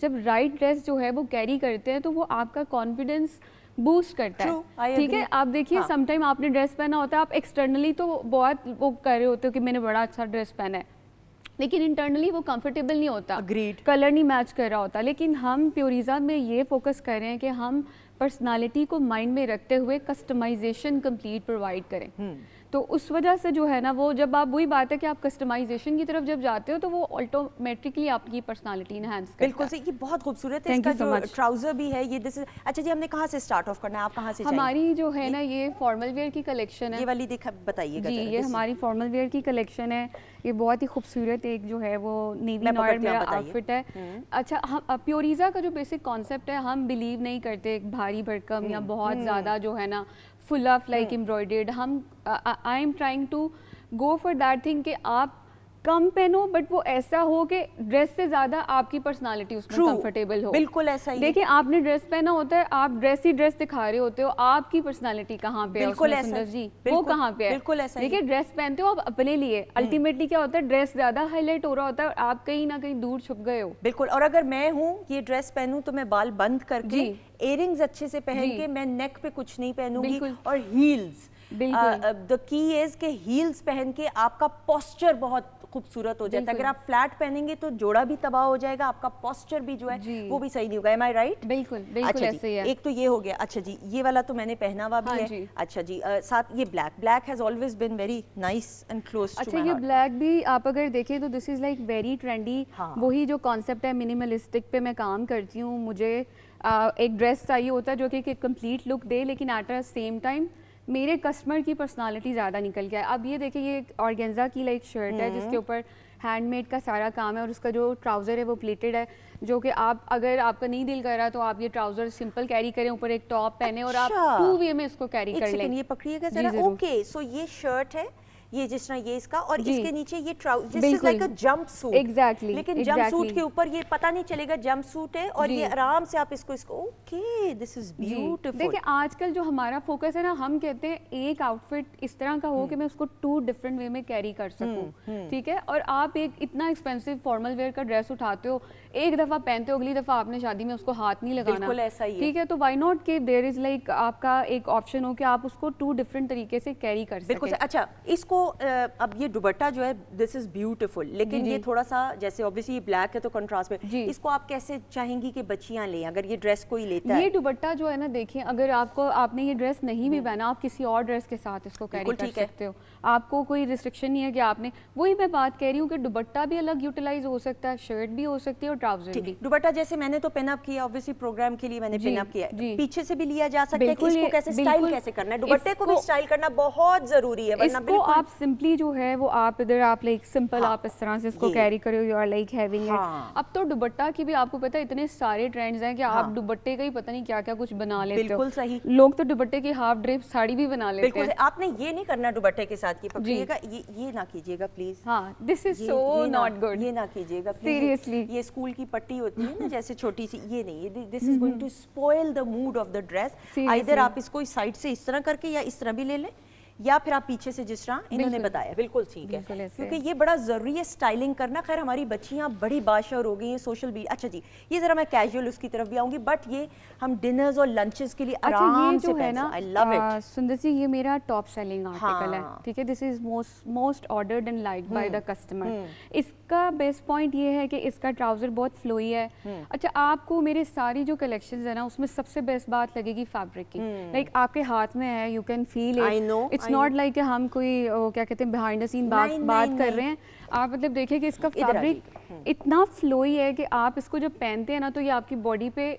جب رائٹ ڈریس جو ہے وہ کیری کرتے ہیں تو وہ آپ کا کانفیڈنس بوسٹ کرتا ہے. ٹھیک ہے, آپ دیکھیے سم ٹائم آپ نے ڈریس پہنا ہوتا ہے, آپ ایکسٹرنلی تو بہت وہ کر رہے ہوتے ہو کہ میں نے بڑا اچھا ڈریس پہنا ہے, لیکن انٹرنلی وہ کمفرٹیبل نہیں ہوتا, کلر نہیں میچ کر رہا ہوتا. لیکن ہم پیوریزا میں یہ فوکس کر رہے ہیں کہ ہم پرسنالٹی کو مائنڈ میں رکھتے ہوئے کسٹمائزیشن کمپلیٹ پرووائڈ کریں. تو اس وجہ سے جو ہے نا وہ جب آپ وہی بات ہے کہ آپ کسٹمائزیشن کی طرف جب جاتے ہو تو وہ آٹومیٹکلی آپ کی پرسنالٹی انہینس کرتا ہے.
بالکل صحیح, یہ بہت خوبصورت ہے. اس کا جو ٹراؤزر بھی ہے یہ اچھا جی, ہم نے کہاں سے اسٹارٹ آف کرنا ہے, آپ کہاں سے چاہیں؟
ہماری جو ہے نا یہ فارمل ویئر کی کلیکشن ہے.
یہ والی بتائیے گا
جی, یہ ہماری فارمل ویئر کی کلیکشن ہے. یہ بہت ہی خوبصورت ایک جو ہے وہ نیوی نوئر میرا آؤٹ فٹ ہے. اچھا, پیوریزا کا جو بیسک کانسیپٹ ہے, ہم بلیو نہیں کرتے بھاری بھرکم یا بہت زیادہ جو ہے نا فل آف لائک امبرائڈرڈ. ہم I am trying to go for that thing کہ آپ کم پہنو بٹ وہ ایسا ہو کہ ڈریس سے زیادہ آپ کی پرسنالٹی اس میں کمفرٹیبل ہو.
بالکل ایسا ہی.
دیکھیں آپ نے ڈریس پہنا ہوتا ہے, آپ ڈریس ہی ڈریس دکھا رہے ہوتے ہو, آپ کی پرسنالٹی کہاں پہ ہے
بالکل
سندر جی, وہ کہاں پہ ہے.
بالکل ایسا.
دیکھیں ڈریس پہنتے ہو آپ اپنے لیے, الٹیمیٹلی کیا ہوتا ہے ڈریس زیادہ ہائی لائٹ ہو رہا ہوتا ہے اور آپ کہیں نہ کہیں دور چھپ گئے ہو.
بالکل. اور اگر میں ہوں یہ ڈریس پہنوں تو میں بال بند کر کے ایئر رنگز اچھے سے پہن کے, میں نیک پہ کچھ نہیں پہنوں گی, اور ہیلز. دا کی از کہ ہیلز پہن کے آپ کا پوسچر بہت خوبصورت ہو جاتا ہے. اگر آپ فلیٹ پہنیں گے تو جوڑا بھی تباہ ہو جائے گا, آپ کا پوسچر بھی جو ہے وہ بھی صحیح نہیں ہوگا. ایم آئی رائٹ؟
بالکل بالکل ایسے ہی ہے.
ایک تو یہ ہو گیا. اچھا جی, یہ والا تو میں نے پہنا ہوا بھی ہے. اچھا جی, ساتھ یہ black has always been very nice and close to my heart.
اچھا, یہ بلیک بھی آپ اگر دیکھیں تو this is like very trendy. وہی جو کانسیپٹ ہے منیملسٹک پہ میں کام کرتی ہوں. مجھے ایک ڈریس چاہیے ہوتا ہے جو کہ کمپلیٹ لک دے, لیکن ایٹ اے سیم ٹائم میرے کسٹمر کی پرسنالٹی زیادہ نکل گیا ہے. اب یہ دیکھیں, یہ آرگینزا کی لائک شرٹ ہے جس کے اوپر ہینڈ میڈ کا سارا کام ہے, اور اس کا جو ٹراؤزر ہے وہ پلیٹڈ ہے, جو کہ آپ اگر آپ کا نہیں دل کر رہا تو آپ یہ ٹراؤزر سمپل کیری کریں, اوپر ایک ٹاپ پہنے اور آپ 2 وے میں اس کو کیری کر لیں.
یہ پکڑیے گا ذرا. اوکے, سو یہ شرٹ ہے, یہ جس طرح یہ اس کا, اور اس کے نیچے یہ ٹراؤزر جس like a jumpsuit.
Exactly.
لیکن جمپ سوٹ کے اوپر یہ پتہ نہیں چلے گا جمپ سوٹ ہے, اور یہ آرام سے آپ اس کو اوکے, دس از بیوٹیفل.
دیکھیں آج کل جو ہمارا فوکس ہے نا, ہم کہتے ہیں ایک آؤٹ فٹ اس طرح کا ہو کہ میں اس کو 2 ڈفرینٹ وے میں کیری کر سکوں. ٹھیک ہے, اور آپ ایک اتنا ایکسپینسو فارمل ویئر کا ڈریس اٹھاتے ہو, ایک دفعہ پہنتے ہو, اگلی دفعہ آپ نے شادی میں اس کو ہاتھ نہیں لگانا.
بالکل ایسا ہی ہے.
ٹھیک ہے, تو وائی ناٹ کہ دیر از لائک آپ کا ایک آپشن ہو کہ آپ اس کو 2 ڈفرینٹ طریقے سے کیری کر سکیں.
بالکل. اچھا, اس کو اب یہ دوپٹہ جو ہے دس از بیوٹیفل, لیکن یہ تھوڑا سا جیسے اوبویسلی یہ بلیک ہے تو کنٹراسٹ میں, اس کو آپ کیسے چاہیں گی کہ بچیاں لیں اگر یہ ڈریس کوئی لیتا ہے؟
یہ دوپٹہ جو ہے نا, دیکھیں اگر آپ نے یہ ڈریس نہیں بھی پہنا, آپ کسی اور ڈریس کے ساتھ اس کو کیری کر سکتے ہو. آپ کو کوئی ریسٹرکشن نہیں ہے کہ آپ نے, وہی میں بات کہہ رہی ہوں کہ دوپٹہ بھی الگ یوٹیلائز ہو سکتا ہے, شرٹ بھی ہو سکتی ہے اور ٹراؤزر بھی.
دوپٹہ جیسے میں نے تو پن اپ کیا, اوبویسلی پروگرام کے لیے میں نے پن اپ کیا, پیچھے سے بھی لیا جا سکتا ہے کہ اس کو کیسے اسٹائل کیسے کرنا ہے. دوپٹے کو بھی اسٹائل کرنا بہت ضروری ہے, ورنہ
بالکل آپ سمپلی جو ہے وہ آپ ادھر آپ لائک سمپل آپ اس طرح سے اس کو کیری کرو, you are like having it. اب تو دوپٹہ کی بھی آپ کو پتہ ہے اتنے سارے ٹرینڈز ہیں کہ آپ دوپٹے کا ہی پتہ نہیں کیا کیا کچھ بنا لیتے ہو.
بالکل صحیح.
لوگ تو دوپٹے کی ہاف ڈریپ ساڑی بھی بنا لیتے ہیں.
بالکل. آپ نے یہ نہیں کرنا دوپٹے کے ساتھ, یہ پکڑیے گا, یہ نہ کیجیے گا پلیز.
ہاں, دس از سو ناٹ گڈ.
یہ نہ کیجیے گا
سیریسلی.
یہ اسکول کی پٹی ہوتی ہے نا جیسے چھوٹی سی, یہ نہیں, this is going to spoil the mood of the dress. Either آپ اس کو سائڈ سے اس طرح کر کے یا اس طرح بھی لے لیں, یا پھر آپ پیچھے سے جس طرح انہوں نے بتایا. بالکل ٹھیک ہے, کیونکہ یہ بڑا ضروری ہے اسٹائلنگ کرنا. خیر ہماری بچیاں بڑی باشعور ہو گئی ہیں سوشل میڈیا. اچھا جی, یہ ذرا میں کیجول اس کی طرف بھی آؤں گی, بٹ یہ ہم ڈنرز اور لنچز کے لیے آرام سے پہن سکتے. آئی لو اٹ.
سندر جی, یہ میرا ٹاپ سیلنگ آرٹیکل ہے. ٹھیک ہے, this is most ordered and like by the customer. اس کا بیسٹ پوائنٹ یہ ہے کہ اس کا ٹراؤزر بہت فلوئی ہے. اچھا, آپ کو میرے ساری جو کلیکشنز ہیں نا اس میں سب سے بیسٹ بات لگے گی فیبرک کی. لائک آپ کے ہاتھ میں ہے, you can feel it. It's not like کہ ہم کوئی کیا کہتے ہیں بیہائنڈ دا سین بات کر رہے ہیں. آپ مطلب دیکھیں کہ اس کا فیبرک اتنا فلوئی ہے کہ آپ اس کو جب پہنتے ہیں نا تو یہ آپ کی باڈی پہ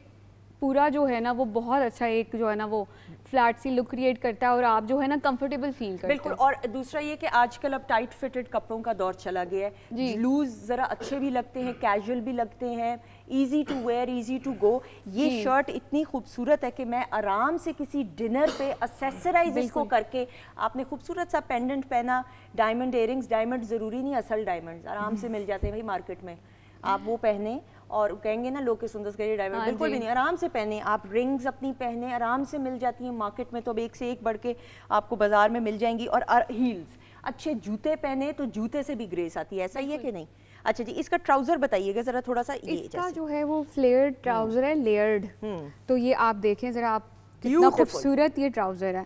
پورا جو ہے نا وہ بہت اچھا ایک جو ہے نا وہ فلیٹ سی لک کریٹ کرتا ہے, اور آپ جو ہے نا کمفرٹیبل فیل کرتے ہیں.
بالکل. اور دوسرا یہ کہ آج کل اب ٹائٹ فٹڈ کپڑوں کا دور چلا گیا ہے. لوز ذرا اچھے بھی لگتے ہیں, کیجول بھی لگتے ہیں, easy to wear, easy to go. یہ شرٹ اتنی خوبصورت ہے کہ میں آرام سے کسی ڈنر پہ اسیسرائز اس کو کر کے, آپ نے خوبصورت سا پینڈنٹ پہنا, ڈائمنڈ ایئر رنگز, ڈائمنڈ ضروری نہیں, اصل ڈائمنڈز آرام سے مل جاتے ہیں بھائی مارکیٹ میں, آپ وہ پہنے اور کہیں گے نا لوگ کہ سندر کے ڈائمنڈ, بالکل بھی نہیں, آرام سے پہنے آپ. رنگز اپنی پہنے آرام سے مل جاتی ہیں مارکیٹ میں, تو اب ایک سے ایک بڑھ کے آپ کو بازار میں مل جائیں گی. اور ہیلز, اچھے جوتے پہنے تو جوتے سے بھی گریس آتی ہے, ایسا ہی ہے کہ نہیں؟ اچھا جی اس کا ٹراؤزر بتائیے گا ذرا تھوڑا سا. یہ
اس کا جو ہے وہ فلیئرڈ ٹراؤزر ہے, لیئرڈ. تو یہ آپ دیکھیں ذرا, آپ کتنا خوبصورت یہ ٹراؤزر ہے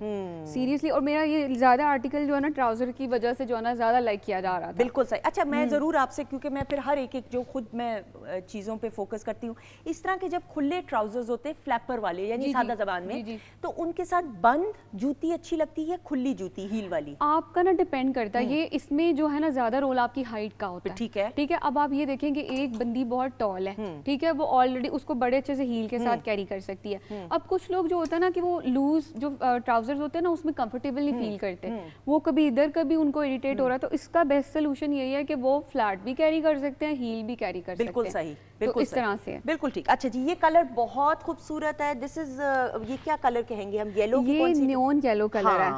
سیریسلی. اور میرا یہ زیادہ آرٹیکل جو ہے نا ٹراؤزر کی وجہ سے جو ہے نا زیادہ لائک کیا جا رہا تھا.
بالکل صحیح. اچھا میں ضرور آپ سے, کیونکہ میں پھر ہر ایک جو خود میں چیزوں پہ فوکس کرتی ہوں, اس طرح کے جب کھلے ٹراؤزرز ہوتے ہیں فلیپر والے یعنی سادہ زبان میں, تو ان کے ساتھ بند جوتی اچھی لگتی ہے کھلی جوتی ہیل والی؟
آپ کا نا ڈپینڈ کرتا ہے. یہ اس میں جو ہے نا زیادہ رول آپ کی ہائٹ کا ہوتا ہے.
ٹھیک ہے
ٹھیک ہے. اب آپ یہ دیکھیں کہ ایک بندی بہت ٹال ہے, ٹھیک ہے, وہ آلریڈی اس کو بڑے اچھے سے ہیل کے ساتھ کیری کر سکتی ہے. اب کچھ لوگ جو ہوتا ہے نا کہ وہ لوز جو ٹراؤزرز ہوتے ہیں نا اس میں کمفرٹیبل نہیں فیل کرتے, وہ کبھی ادھر کبھی ان کو اریٹیٹ ہو رہا ہے, تو اس کا بیسٹ سولوشن یہی ہے کہ وہ فلیٹ بھی کیری کر سکتے ہیں, ہیل بھی کیری کر سکتے ہیں.
بالکل صحیح,
تو اس طرح سے
بالکل ٹھیک. اچھا جی یہ کلر بہت خوبصورت ہے. دس از, یہ کیا کلر کہیں گے ہم, یلو کی کون سی؟
یہ نیون یلو کلر ہے.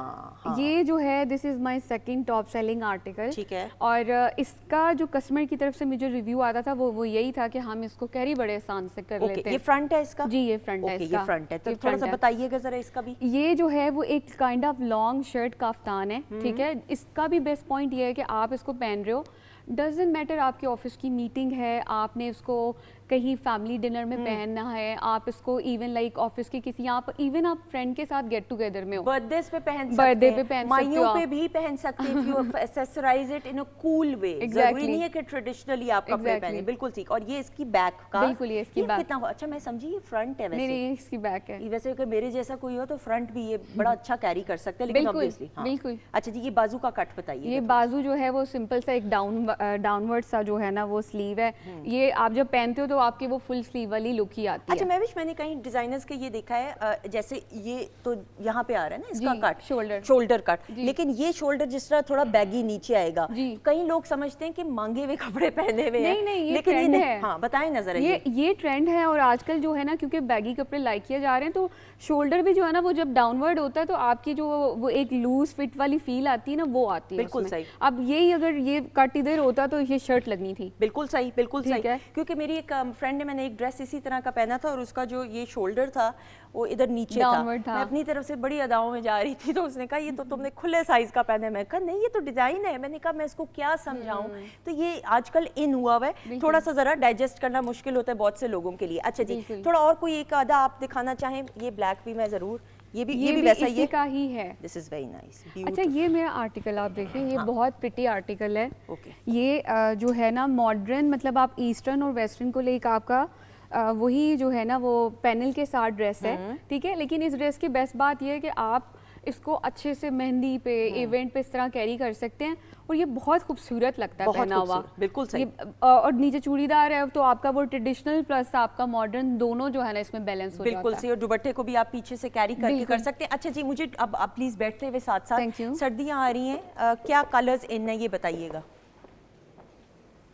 یہ جو ہے this is my second top selling article.
ٹھیک ہے.
اور اس کا جو کسٹمر کی طرف سے مجھے ریویو آتا تھا وہ یہی تھا کہ ہم اس کو کیری بڑے آسان سے کر لیتے ہیں.
یہ فرنٹ ہے اس کا؟
جی یہ فرنٹ ہے اس کا.
یہ فرنٹ ہے, تو تھوڑا سا بتائیے گا ذرا اس کا بھی.
یہ جو ہے وہ ایک کائنڈ آف لانگ شرٹ کافتان ہے, ٹھیک ہے. اس کا بھی بیسٹ پوائنٹ یہ ہے کہ آپ اس کو پہن رہے ہو, ڈزنٹ میٹر آپ کے آفس کی میٹنگ ہے, آپ نے اس کو کہیں فیملی ڈنر میں پہننا ہے, آپ اس کو ایون لائک آفس کے کسی آپ ایون آپ فرینڈ کے ساتھ گیٹ ٹوگیدر میں ہو,
برتھ ڈیز پہ پہن سکتے ہیں,
برتھ ڈے پہ پہن سکتے ہو,
مائیوں پہ بھی پہن سکتے ہیں, if you accessorize it in a cool way. ضروری نہیں ہے کہ ٹریڈیشنلی آپ کپڑے پہنے. بالکل ٹھیک. اور یہ اس کی بیک کا,
بالکل یہ اس کی بیک
کتنا اچھا, میں سمجھی یہ فرنٹ ہے ویسے.
نہیں اس کی بیک ہے.
ویسے اگر میرے جیسا کوئی ہو تو فرنٹ بھی یہ بڑا اچھا کیری کر سکتے ہیں, لیکن obviously
بالکل.
اچھا جی یہ بازو کا کٹ بتائیے.
یہ بازو جو ہے وہ سمپل سا ایک ڈاؤنورڈ سا جو ہے نا وہ سلیو ہے. یہ آپ جب پہنتے ہو تو آپ کی وہ فل سلیو والی لک ہی آتی ہے.
اچھا میں نے کہیں ڈیزائنرز کے یہ دیکھا ہے, جیسے یہ تو یہاں پہ آ رہا ہے نا اس کا کٹ, شولڈر کٹ, لیکن یہ شولڈر جس طرح تھوڑا بیگی نیچے آئے گا, کئی لوگ سمجھتے ہیں کہ مانگے ہوئے کپڑے پہنے ہوئے ہیں.
نہیں یہ ٹرینڈ ہے.
ہاں بتائیں نظر.
یہ ٹرینڈ ہے, اور آج کل جو ہے نا کیونکہ بیگی کپڑے لائک کیے جا رہے ہیں, تو شولڈر بھی جو ہے نا وہ جب ڈاؤنورڈ ہوتا ہے تو آپ کی جو وہ ایک لوز فٹ والی فیل آتی ہے نا وہ آتی ہے.
بالکل صحیح.
اب یہی اگر یہ کٹ ادھر ہوتا تو یہ شرٹ لگنی تھی.
بالکل صحیح, بالکل صحیح. کیونکہ میری ایک فرینڈ نے, میں نے ایک ڈریس اسی طرح کا پہنا تھا, اور اس کا جو یہ شولڈر تھا وہ ادھر نیچے تھا. میں اپنی طرف سے بڑی اداؤں میں جا رہی تھی, تو اس نے کہا یہ تو تم نے کھلے سائز کا پہنا ہے. میں کہا نہیں یہ تو ڈیزائن ہے. میں نے کہا میں اس کو کیا سمجھاؤں. تو یہ آج کل ان ہوا ہوا ہے, تھوڑا سا ذرا ڈائجسٹ کرنا مشکل ہوتا ہے بہت سے لوگوں کے لیے. اچھا جی تھوڑا اور کوئی ایک آدھا آپ دکھانا چاہیں. یہ بلیک بھی میں ضرور, یہ بھی ویسا ہی
کا ہی ہے.
This is very nice.
اچھا یہ میرا آرٹیکل آپ دیکھیں, یہ بہت پریٹی آرٹیکل ہے. یہ جو ہے نا ماڈرن, مطلب آپ ایسٹرن اور ویسٹرن کو لے کے آپ کا وہی جو ہے نا وہ پینل کے ساتھ ڈریس ہے, ٹھیک ہے. لیکن اس ڈریس کی بیسٹ بات یہ ہے کہ آپ اس کو اچھے سے مہندی پہ, ایونٹ پہ اس طرح کیری کر سکتے ہیں, اور یہ بہت خوبصورت لگتا ہے پہنا ہوا.
بالکل صحیح.
اور نیچے چوڑی دار ہے تو آپ کا وہ ٹریڈیشنل پلس آپ کا ماڈرن دونوں جو ہے نا اس میں بیلنس ہو جاتا ہے.
بالکل صحیح. اور دوپٹے کو بھی آپ پیچھے سے کیری کر سکتے ہیں. اچھا جی مجھے اب آپ پلیز بیٹھتے ہوئے ساتھ ساتھ, سردیاں آ رہی ہیں, کیا کلرز ان ہیں یہ بتائیے گا.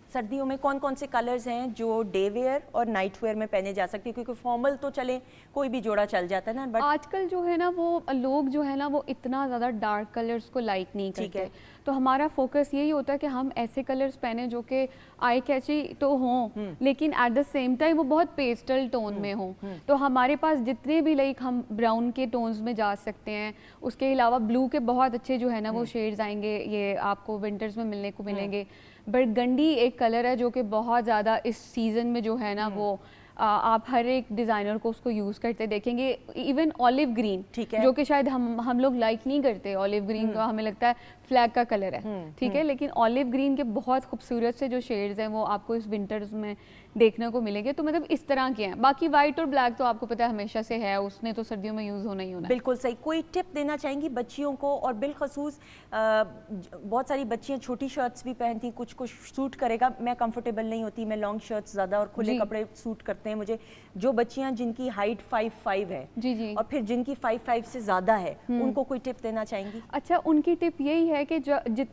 سردیوں میں کون کون سے کلرز ہیں جو ڈے ویئر اور نائٹ ویئر میں پہنے جا سکتے ہیں, کیونکہ فارمل تو چلے کوئی بھی جوڑا چل جاتا ہے نا, بٹ
آج کل جو ہے نا وہ لوگ جو ہے نا وہ اتنا زیادہ ڈارک کلرز کو لائک نہیں کرتے. تو ہمارا فوکس یہی ہوتا ہے کہ ہم ایسے کلرز پہنے جو کہ آئی کیچی تو ہوں, لیکن ایٹ دا سیم ٹائم وہ بہت پیسٹل ٹون میں ہوں. تو ہمارے پاس جتنے بھی لائک ہم براؤن کے ٹونز میں جا سکتے ہیں, اس کے علاوہ بلو کے بہت اچھے جو ہے نا وہ شیڈز آئیں گے, یہ آپ کو ونٹرز میں ملنے کو ملیں گے. برگنڈی ایک کلر ہے جو کہ بہت زیادہ اس سیزن میں جو ہے نا وہ آپ ہر ایک ڈیزائنر کو اس کو یوز کرتے دیکھیں گے. ایون اولیو گرین جو کہ شاید ہم لوگ لائک نہیں کرتے, اولیو گرین کو ہمیں لگتا ہے فلیگ کا کلر ہے, ٹھیک ہے, لیکن اولیو گرین کے بہت خوبصورت سے جو شیڈز ہیں وہ آپ کو اس ونٹرز میں دیکھنے کو ملیں گے. تو مطلب اس طرح کے ہیں. باقی وائٹ اور بلیک تو آپ کو پتہ ہے ہمیشہ سے ہے, اس نے تو سردیوں میں یوز ہونا ہی ہونا ہے.
بالکل صحیح. کوئی ٹپ دینا چاہیں گی بچیوں کو, اور بالخصوص بہت ساری بچیاں چھوٹی شرٹس بھی پہنتی, کچھ سوٹ کرے گا, میں کمفرٹیبل نہیں ہوتی, میں لانگ شرٹس زیادہ اور کھلے کپڑے سوٹ کرتے ہیں مجھے. جو بچیاں جن کی ہائٹ 5'5" ہے اور پھر جن کی 5'5" سے زیادہ ہے, ان کو کوئی ٹپ دینا چاہیں گی؟
اچھا ان کی ٹپ یہی ہے کہ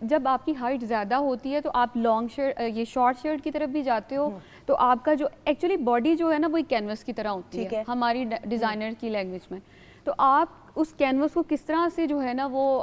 جب آپ کی ہائٹ زیادہ ہوتی ہے تو آپ لانگ شرٹ, یہ شارٹ شرٹ کی طرف بھی جاتے ہو, تو آپ کا جو ایکچولی باڈی جو ہے نا وہ ایک کینوس کی طرح ہوتی ہے ہماری ڈیزائنر کی لینگویج میں. تو آپ اس کینوس کو کس طرح سے جو ہے نا وہ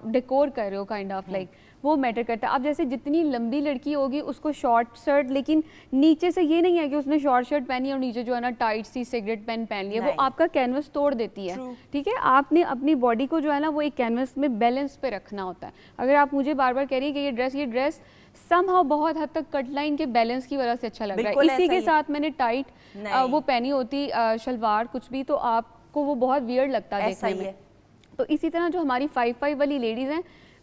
ڈیکور کر رہے ہو, کائنڈ آف لائک وہ میٹر کرتا ہے. اب جیسے جتنی لمبی لڑکی ہوگی اس کو شارٹ شرٹ, لیکن نیچے سے یہ نہیں ہے کہ اس نے شارٹ شرٹ پہنی اور نیچے جو ہے نا ٹائٹ سی سگریٹ پین پہن لیا, وہ آپ کا کینوس توڑ دیتی ہے. ٹھیک ہے, آپ نے اپنی باڈی کو جو ہے نا وہ ایک کینوس میں بیلنس پہ رکھنا ہوتا ہے. اگر آپ مجھے بار بار کہہ رہی ہیں کہ یہ ڈریس سم ہاؤ بہت حد تک کٹ لائن کے بیلنس کی وجہ سے اچھا لگ رہا ہے, اسی کے ساتھ میں نے ٹائٹ وہ پہنی ہوتی شلوار کچھ بھی, تو آپ کو وہ بہت ویئرڈ لگتا ہے دیکھنے میں. تو اسی طرح جو ہماری 5'5" والی لیڈیز ہیں,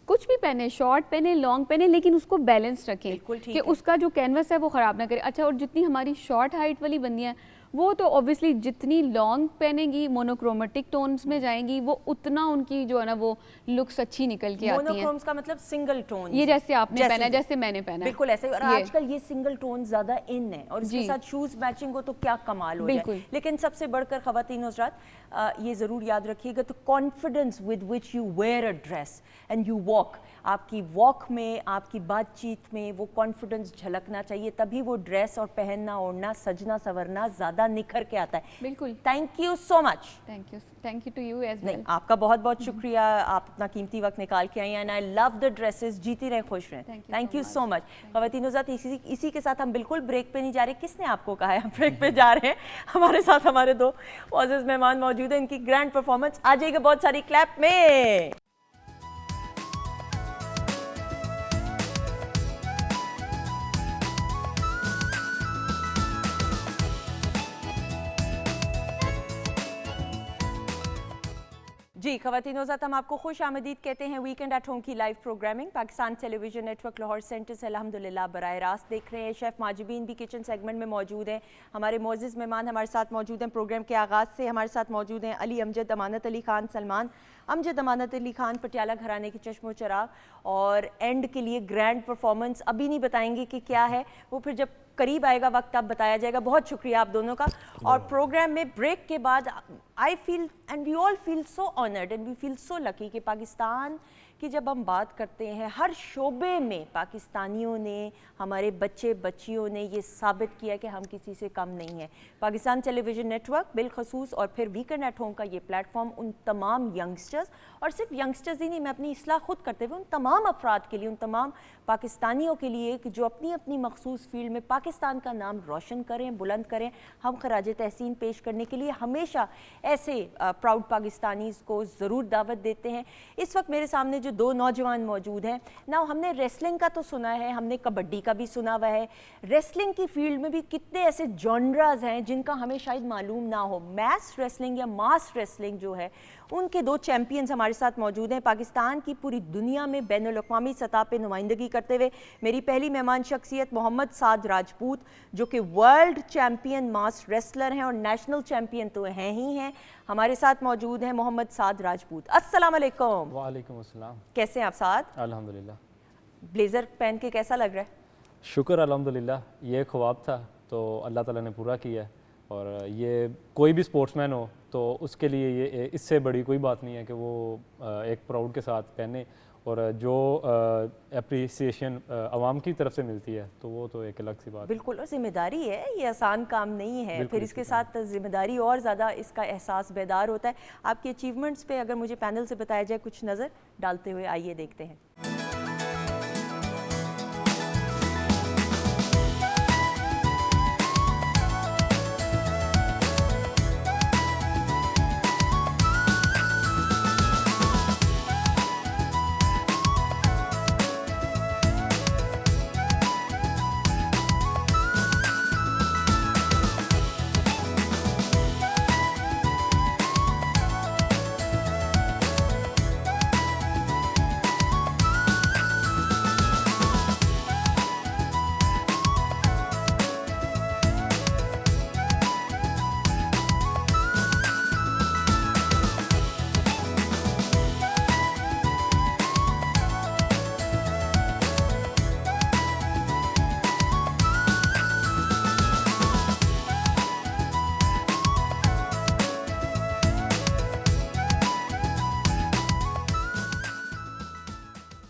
کچھ بھی پہنے, شارٹ پہنے, لانگ پہنے, لیکن اس کو بیلنس رکھیں کہ اس کا جو کینوس ہے وہ خراب نہ کرے. اچھا, اور جتنی ہماری شارٹ ہائٹ والی بندیاں ہیں وہ تو اوبیسلی جتنی لانگ پہنیں گی, مونوکرومیٹک ٹونز میں جائیں گی, وہ اتنا ان کی جو ہے نا وہ لکس اچھی نکل کے آتی ہیں.
مونوکرومز کا مطلب سنگل ٹون,
یہ جیسے آپ نے پہنا ہے, جیسے میں نے پہنا ہے,
بالکل ایسے. اور آج کل یہ سنگل ٹون زیادہ ان ہے, اور اس کے ساتھ شوز میچنگ ہو تو کیا کمال ہو جائے. لیکن سب سے بڑھ کر خواتین حضرات یہ ضرور یاد رکھیے گا, تو confidence with which you where a dress and you walk, آپ کی واک میں, آپ کی بات چیت میں وہ کانفیڈنس جھلکنا چاہیے, تبھی وہ ڈریس اور پہننا اوڑھنا سجنا سورنا زیادہ نکھر کے آتا ہے.
بالکل.
Thank you so much.
Thank you to you as well.
آپ کا بہت بہت شکریہ, آپ اپنا قیمتی وقت نکال کے آئی ہیں, and I love the dresses. جیتی رہیں, خوش رہیں. تھینک یو سو مچ. خواتین حضرات, اسی کے ساتھ ہم بالکل بریک پہ نہیں جا رہے. کس نے آپ کو کہا ہے ہم بریک پہ جا رہے ہیں؟ ہمارے ساتھ ہمارے دو معزز مہمان موجود ہیں, ان کی گرینڈ پرفارمنس آ جائے گا بہت ساری کلیپ میں. جی خواتین حضرات, ہم آپ کو خوش آمدید کہتے ہیں ویکنڈ ایٹ ہوم کی live programming. Pakistan television network Lahore centre سے الحمدللہ براہ راست دیکھ رہے ہیں. شیف ماجبین بھی کچن سیگمنٹ میں موجود ہیں. ہمارے معزز مہمان ہمارے ساتھ موجود ہیں پروگرام کے آغاز سے. ہمارے ساتھ موجود ہیں علی امجد, امانت علی خان سلمان, امجد امانت علی خان پٹیالہ گھرانے کے چشم و چراغ, اور اینڈ کے لیے گرینڈ پرفارمنس ابھی نہیں بتائیں گے کہ کیا ہے, وہ پھر جب قریب آئے گا وقت اب بتایا جائے گا. بہت شکریہ آپ دونوں کا. اور پروگرام میں بریک کے بعد I feel and we all feel so honoured and we feel so lucky کہ پاکستان کی جب ہم بات کرتے ہیں ہر شعبے میں پاکستانیوں نے, ہمارے بچے بچیوں نے یہ ثابت کیا کہ ہم کسی سے کم نہیں ہیں. Pakistan television net work بالخصوص, اور پھر ویکنڈ ایٹ ہوم کا یہ پلیٹ فارم ان تمام ینگسٹرز, اور صرف ینگسٹرز ہی نہیں, میں اپنی اصلاح خود کرتے ہوئے ان تمام افراد کے لیے, ان تمام پاکستانیوں کے لیے کہ جو اپنی اپنی مخصوص فیلڈ میں پاکستان کا نام روشن کریں, بلند کریں, ہم خراج تحسین پیش کرنے کے لیے ہمیشہ ایسے پراؤڈ پاکستانیز کو ضرور دعوت دیتے ہیں. اس وقت میرے سامنے جو دو نوجوان موجود ہیں نا, ہم نے ریسلنگ کا تو سنا ہے, ہم نے کبڈی کا بھی سنا ہوا ہے. ریسلنگ کی فیلڈ میں بھی کتنے ایسے جانرز ہیں جن کا ہمیں شاید معلوم نہ ہو. میس ریسلنگ یا ماس ریسلنگ جو ہے, ان کے دو چیمپئنز ہمارے ساتھ موجود ہیں. پاکستان کی پوری دنیا میں بین الاقوامی سطح پہ نمائندگی کرتے ہوئے میری پہلی مہمان شخصیت محمد سعد راجپوت, جو کہ ورلڈ چیمپئن ماس ریسلر ہیں اور نیشنل چیمپئن تو ہیں ہی ہیں. ہمارے ساتھ موجود ہیں محمد سعد راجپوت. السلام علیکم.
وعلیکم السلام.
کیسے ہیں آپ سعد؟
الحمدللہ.
بلیزر پہن کے کیسا لگ رہا ہے؟
شکر الحمدللہ, یہ خواب تھا تو اللہ تعالیٰ نے پورا کیا ہے. اور یہ کوئی بھی سپورٹس مین ہو تو اس کے لیے یہ اس سے بڑی کوئی بات نہیں ہے کہ وہ ایک پراؤڈ کے ساتھ پہنے, اور جو اپریسیشن عوام کی طرف سے ملتی ہے تو وہ تو ایک الگ سی بات.
بالکل, اور ذمہ داری ہے, یہ آسان کام نہیں ہے. پھر اس کے ساتھ ذمہ داری اور زیادہ اس کا احساس بیدار ہوتا ہے. آپ کے اچیومنٹس پہ اگر مجھے پینل سے بتایا جائے کچھ نظر ڈالتے ہوئے, آئیے دیکھتے ہیں.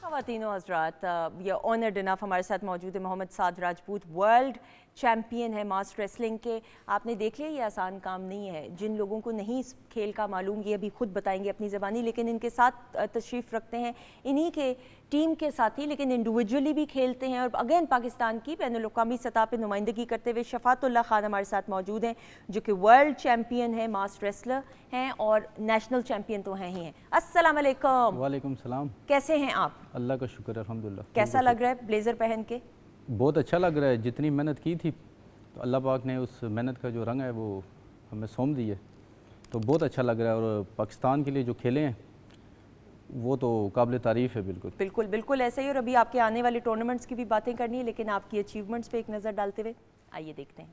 خواتین و حضرات, یہ آنرڈ انف ہمارے ساتھ موجود ہے محمد سعد راجپوت, ورلڈ چیمپئن ہیں ماس ریسلنگ کے. آپ نے دیکھ لیا یہ آسان کام نہیں ہے. جن لوگوں کو نہیں اس کھیل کا معلوم یہ ابھی خود بتائیں گے اپنی زبانی, لیکن ان کے ساتھ تشریف رکھتے ہیں انہی کے ٹیم کے ساتھی, لیکن انڈیویجولی بھی کھیلتے ہیں. اور اگین پاکستان کی بین الاقوامی سطح پہ نمائندگی کرتے ہوئے شفاعت اللہ خان ہمارے ساتھ موجود ہیں, جو کہ ورلڈ چیمپئن ہیں, ماس ریسلر ہیں اور نیشنل چیمپئن تو ہیں ہی ہیں. السلام علیکم.
وعلیکم السلام.
کیسے ہیں آپ؟
اللہ کا شکر ہے الحمدللہ.
کیسا لگ رہا ہے بلیزر پہن کے؟
بہت اچھا لگ رہا ہے. جتنی محنت کی تھی تو اللہ پاک نے اس محنت کا جو رنگ ہے وہ ہمیں سونپ دی ہے, تو بہت اچھا لگ رہا ہے. اور پاکستان کے لیے جو کھیلے ہیں وہ تو قابل تعریف ہے. بالکل
بالکل بالکل ایسا ہی. اور ابھی آپ کے آنے والے ٹورنامنٹس کی بھی باتیں کرنی ہے, لیکن آپ کی اچیومنٹس پہ ایک نظر ڈالتے ہوئے آئیے دیکھتے ہیں.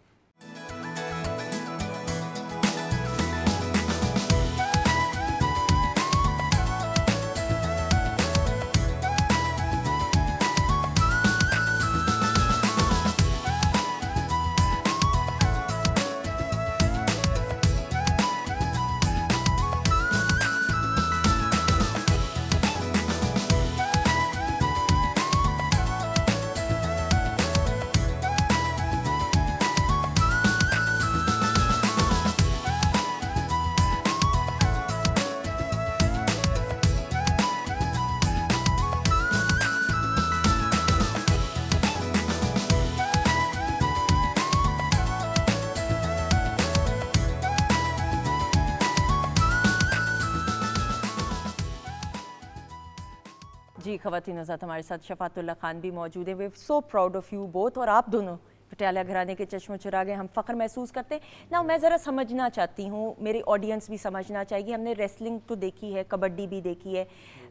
جی خواتین حضرات, ہمارے ساتھ شفاعت اللہ خان بھی موجود ہیں. We are so proud of you both. اور آپ دونوں پٹیالہ گھرانے کے چشم و چراغ ہیں, ہم فخر محسوس کرتے ہیں. نا میں ذرا سمجھنا چاہتی ہوں, میری آڈینس بھی سمجھنا چاہیے. ہم نے ریسلنگ تو دیکھی ہے, کبڈی بھی دیکھی ہے,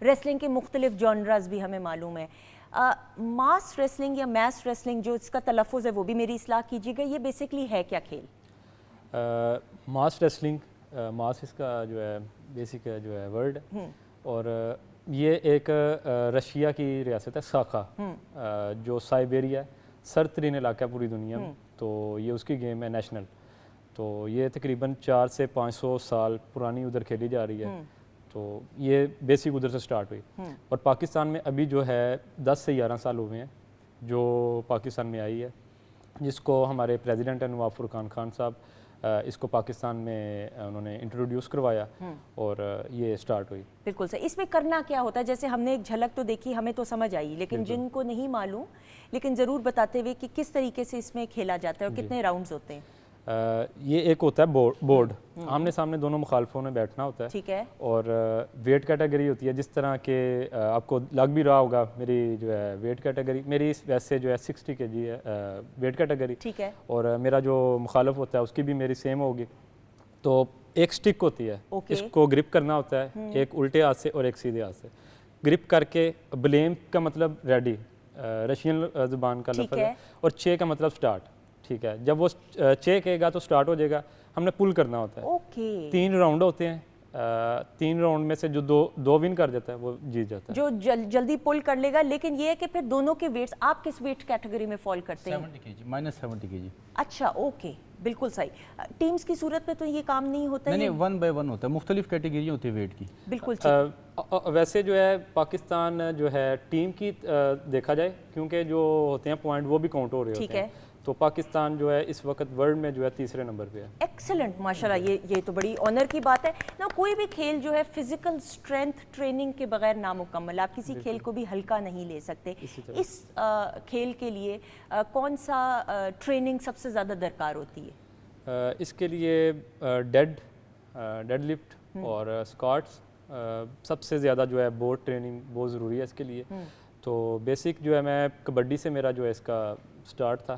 ریسلنگ کے مختلف جانرز بھی ہمیں معلوم ہے. ماس ریسلنگ یا میس ریسلنگ جو اس کا تلفظ ہے وہ بھی میری اصلاح کیجیے گا, یہ بیسکلی ہے کیا کھیل؟
ماس ریسلنگ, ماس اس کا جو ہے بیسک جو ہے ورڈ, اور یہ ایک رشیا کی ریاست ہے ساکھا, جو سائبیریا ہے, سر ترین علاقہ ہے پوری دنیا میں. تو یہ اس کی گیم ہے نیشنل. تو یہ تقریباً 400 سے 500 سال پرانی ادھر کھیلی جا رہی ہے. تو یہ بیسک ادھر سے سٹارٹ ہوئی, اور پاکستان میں ابھی جو ہے 10 سے 11 سال ہوئے ہیں جو پاکستان میں آئی ہے, جس کو ہمارے پریزیڈنٹ ہیں نواب فرقان خان صاحب, اس کو پاکستان میں انہوں نے انٹروڈیوس کروایا اور یہ سٹارٹ ہوئی.
بالکل صحیح. اس میں کرنا کیا ہوتا ہے؟ جیسے ہم نے ایک جھلک تو دیکھی, ہمیں تو سمجھ آئی, لیکن جن کو نہیں معلوم, لیکن ضرور بتاتے ہوئے کہ کس طریقے سے اس میں کھیلا جاتا ہے اور کتنے راؤنڈز ہوتے ہیں.
یہ ایک ہوتا ہے بورڈ, آمنے سامنے دونوں مخالفوں میں بیٹھنا ہوتا ہے.
ٹھیک ہے.
اور ویٹ کیٹیگری ہوتی ہے, جس طرح کہ آپ کو لگ بھی رہا ہوگا میری جو ہے ویٹ کیٹیگری, میری ویسے جو ہے 60 kg ہے ویٹ کیٹیگری.
ٹھیک ہے.
اور میرا جو مخالف ہوتا ہے اس کی بھی میری سیم ہوگی. تو ایک سٹک ہوتی ہے, اس کو گرپ کرنا ہوتا ہے, ایک الٹے ہاتھ سے اور ایک سیدھے ہاتھ سے گرپ کر کے. بلیم کا مطلب ریڈی, رشین زبان کا لفظ ہے, اور چے کا مطلب سٹارٹ. ٹھیک ہے. جب وہ چے کہے گا تو سٹارٹ ہو جائے گا, ہم نے پل کرنا ہوتا ہے. 3 راؤنڈ ہوتے ہیں, 3 راؤنڈ میں سے جو دو ون کر دیتا ہے وہ جیت جاتا ہے,
جو جلدی پل کر لے گا. لیکن یہ ہے کہ پھر دونوں کے ویٹس, آپ کس ویٹ کیٹیگری میں فال کرتے ہیں؟
70 kg, -70 kg.
اچھا اوکے, بالکل صحیح. ٹیمز کی صورت میں تو یہ کام نہیں ہوتا ہے؟
نہیں, 1 by 1 ہوتا ہے, مختلف کیٹیگری ہوتی ہے ویٹ کی.
بالکل.
ویسے جو ہے پاکستان جو ہے ٹیم کی دیکھا جائے, کیونکہ جو ہوتے ہیں پوائنٹ وہ بھی کاؤنٹ ہو رہے ہوتے ہیں, تو پاکستان جو ہے اس وقت ورلڈ میں جو ہے 3رے نمبر پہ ہے.
ایکسلنٹ, ماشاءاللہ. یہ تو بڑی آنر کی بات ہے نا. کوئی بھی کھیل جو ہے فزیکل اسٹرینتھ ٹریننگ کے بغیر نامکمل. آپ کسی کھیل کو بھی ہلکا نہیں لے سکتے. اس کھیل کے لیے کون سا ٹریننگ سب سے زیادہ درکار ہوتی ہے؟
اس کے لیے ڈیڈ لفٹ اور اسکواٹس سب سے زیادہ جو ہے بورڈ ٹریننگ بہت ضروری ہے اس کے لیے. تو بیسک جو ہے میں کبڈی سے میرا جو ہے اس کا سٹارٹ تھا.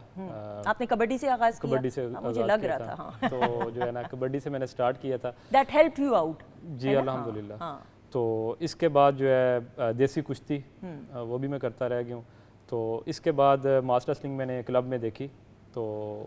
آپ نے کبڈی سے آغاز کیا؟
کبڈی سے
مجھے لگ رہا تھا.
تو جو ہے نا کبڈی سے میں نے سٹارٹ کیا تھا.
That help you out.
جی الحمدللہ. تو اس کے بعد جو ہے دیسی کشتی وہ بھی میں کرتا رہ گیا ہوں. تو اس کے بعد ماس ریسلنگ میں نے کلب میں دیکھی, تو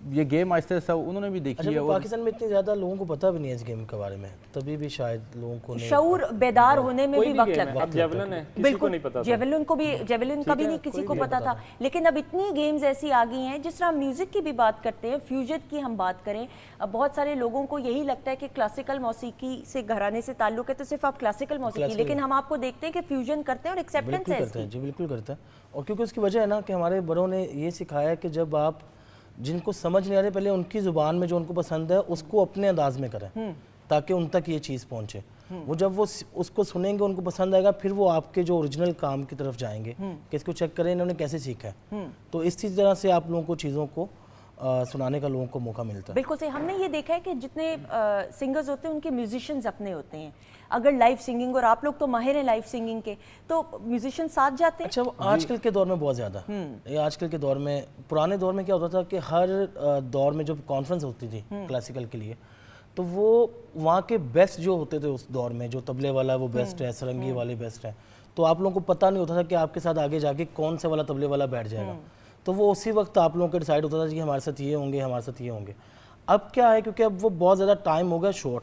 یہ گیم آہستہ آہستہ انہوں نے بھی دیکھی
اچھا
ہے.
وہ
اور
پاکستان میں اتنے زیادہ لوگوں کو پتہ بھی نہیں ہے اس گیم کے بارے میں, تبھی بھی شاید لوگوں کو
شعور بیدار ہونے میں بھی وقت لگتا ہے.
اب جیولن ہے, کسی کو
بالکل,
نہیں پتا.
جیولن کا بھی نہیں کسی کو پتا تھا, لیکن اب اتنی گیمز ایسی آ گئی ہیں. جس طرح میوزک کی بھی بات کرتے ہیں, فیوژن کی ہم بات کریں, اب بہت سارے لوگوں کو یہی لگتا ہے کہ کلاسیکل موسیقی سے گھرانے سے تعلق ہے تو صرف آپ کلاسیکل موسیقی, لیکن ہم آپ کو دیکھتے ہیں کہ فیوژن کرتے ہیں اور ایکسیپٹنس ہے اس کی.
جی بالکل کرتا ہے, اور کیونکہ اس کی وجہ ہے نا کہ ہمارے بڑوں نے یہ سکھایا کہ جب آپ جن کو سمجھ نہیں آ رہے پہلے ان کی زبان میں جو ان کو پسند ہے اس کو اپنے انداز میں کریں تاکہ ان تک یہ چیز پہنچے. وہ جب وہ اس کو سنیں گے ان کو پسند آئے گا, پھر وہ آپ کے جو اوریجنل کام کی طرف جائیں گے کہ اس کو چیک کریں انہوں نے کیسے سیکھا ہے. تو اس طرح سے آپ لوگوں کو چیزوں کو سنانے کا لوگوں کو موقع ملتا ہے.
بالکل صحیح. ہم نے یہ دیکھا ہے کہ جتنے سنگرز ہوتے ہیں ان کے میوزیشنز اپنے ہوتے ہیں. اگر لائیو سنگنگ, اور آپ لوگ تو ماہر ہیں لائیو سنگنگ کے, تو میوزیشن ساتھ جاتے ہیں.
اچھا وہ آج کل کے دور میں بہت زیادہ, یہ آج کل کے دور میں, پرانے دور میں کیا ہوتا تھا کہ ہر دور میں جب کانفرنس ہوتی تھی کلاسیکل کے لیے تو وہ وہاں کے بیسٹ جو ہوتے تھے اس دور میں, جو طبلے والا وہ بیسٹ ہے, سرنگی والے بیسٹ ہیں, تو آپ لوگوں کو پتہ نہیں ہوتا تھا کہ آپ کے ساتھ آگے جا کے کون سے والا طبلے والا بیٹھ جائے گا. تو وہ اسی وقت آپ لوگوں کا ڈیسائیڈ ہوتا تھا کہ ہمارے ساتھ یہ ہوں گے, ہمارے ساتھ یہ ہوں گے. اب کیا ہے, کیونکہ اب وہ بہت زیادہ ٹائم ہو گیا شارٹ,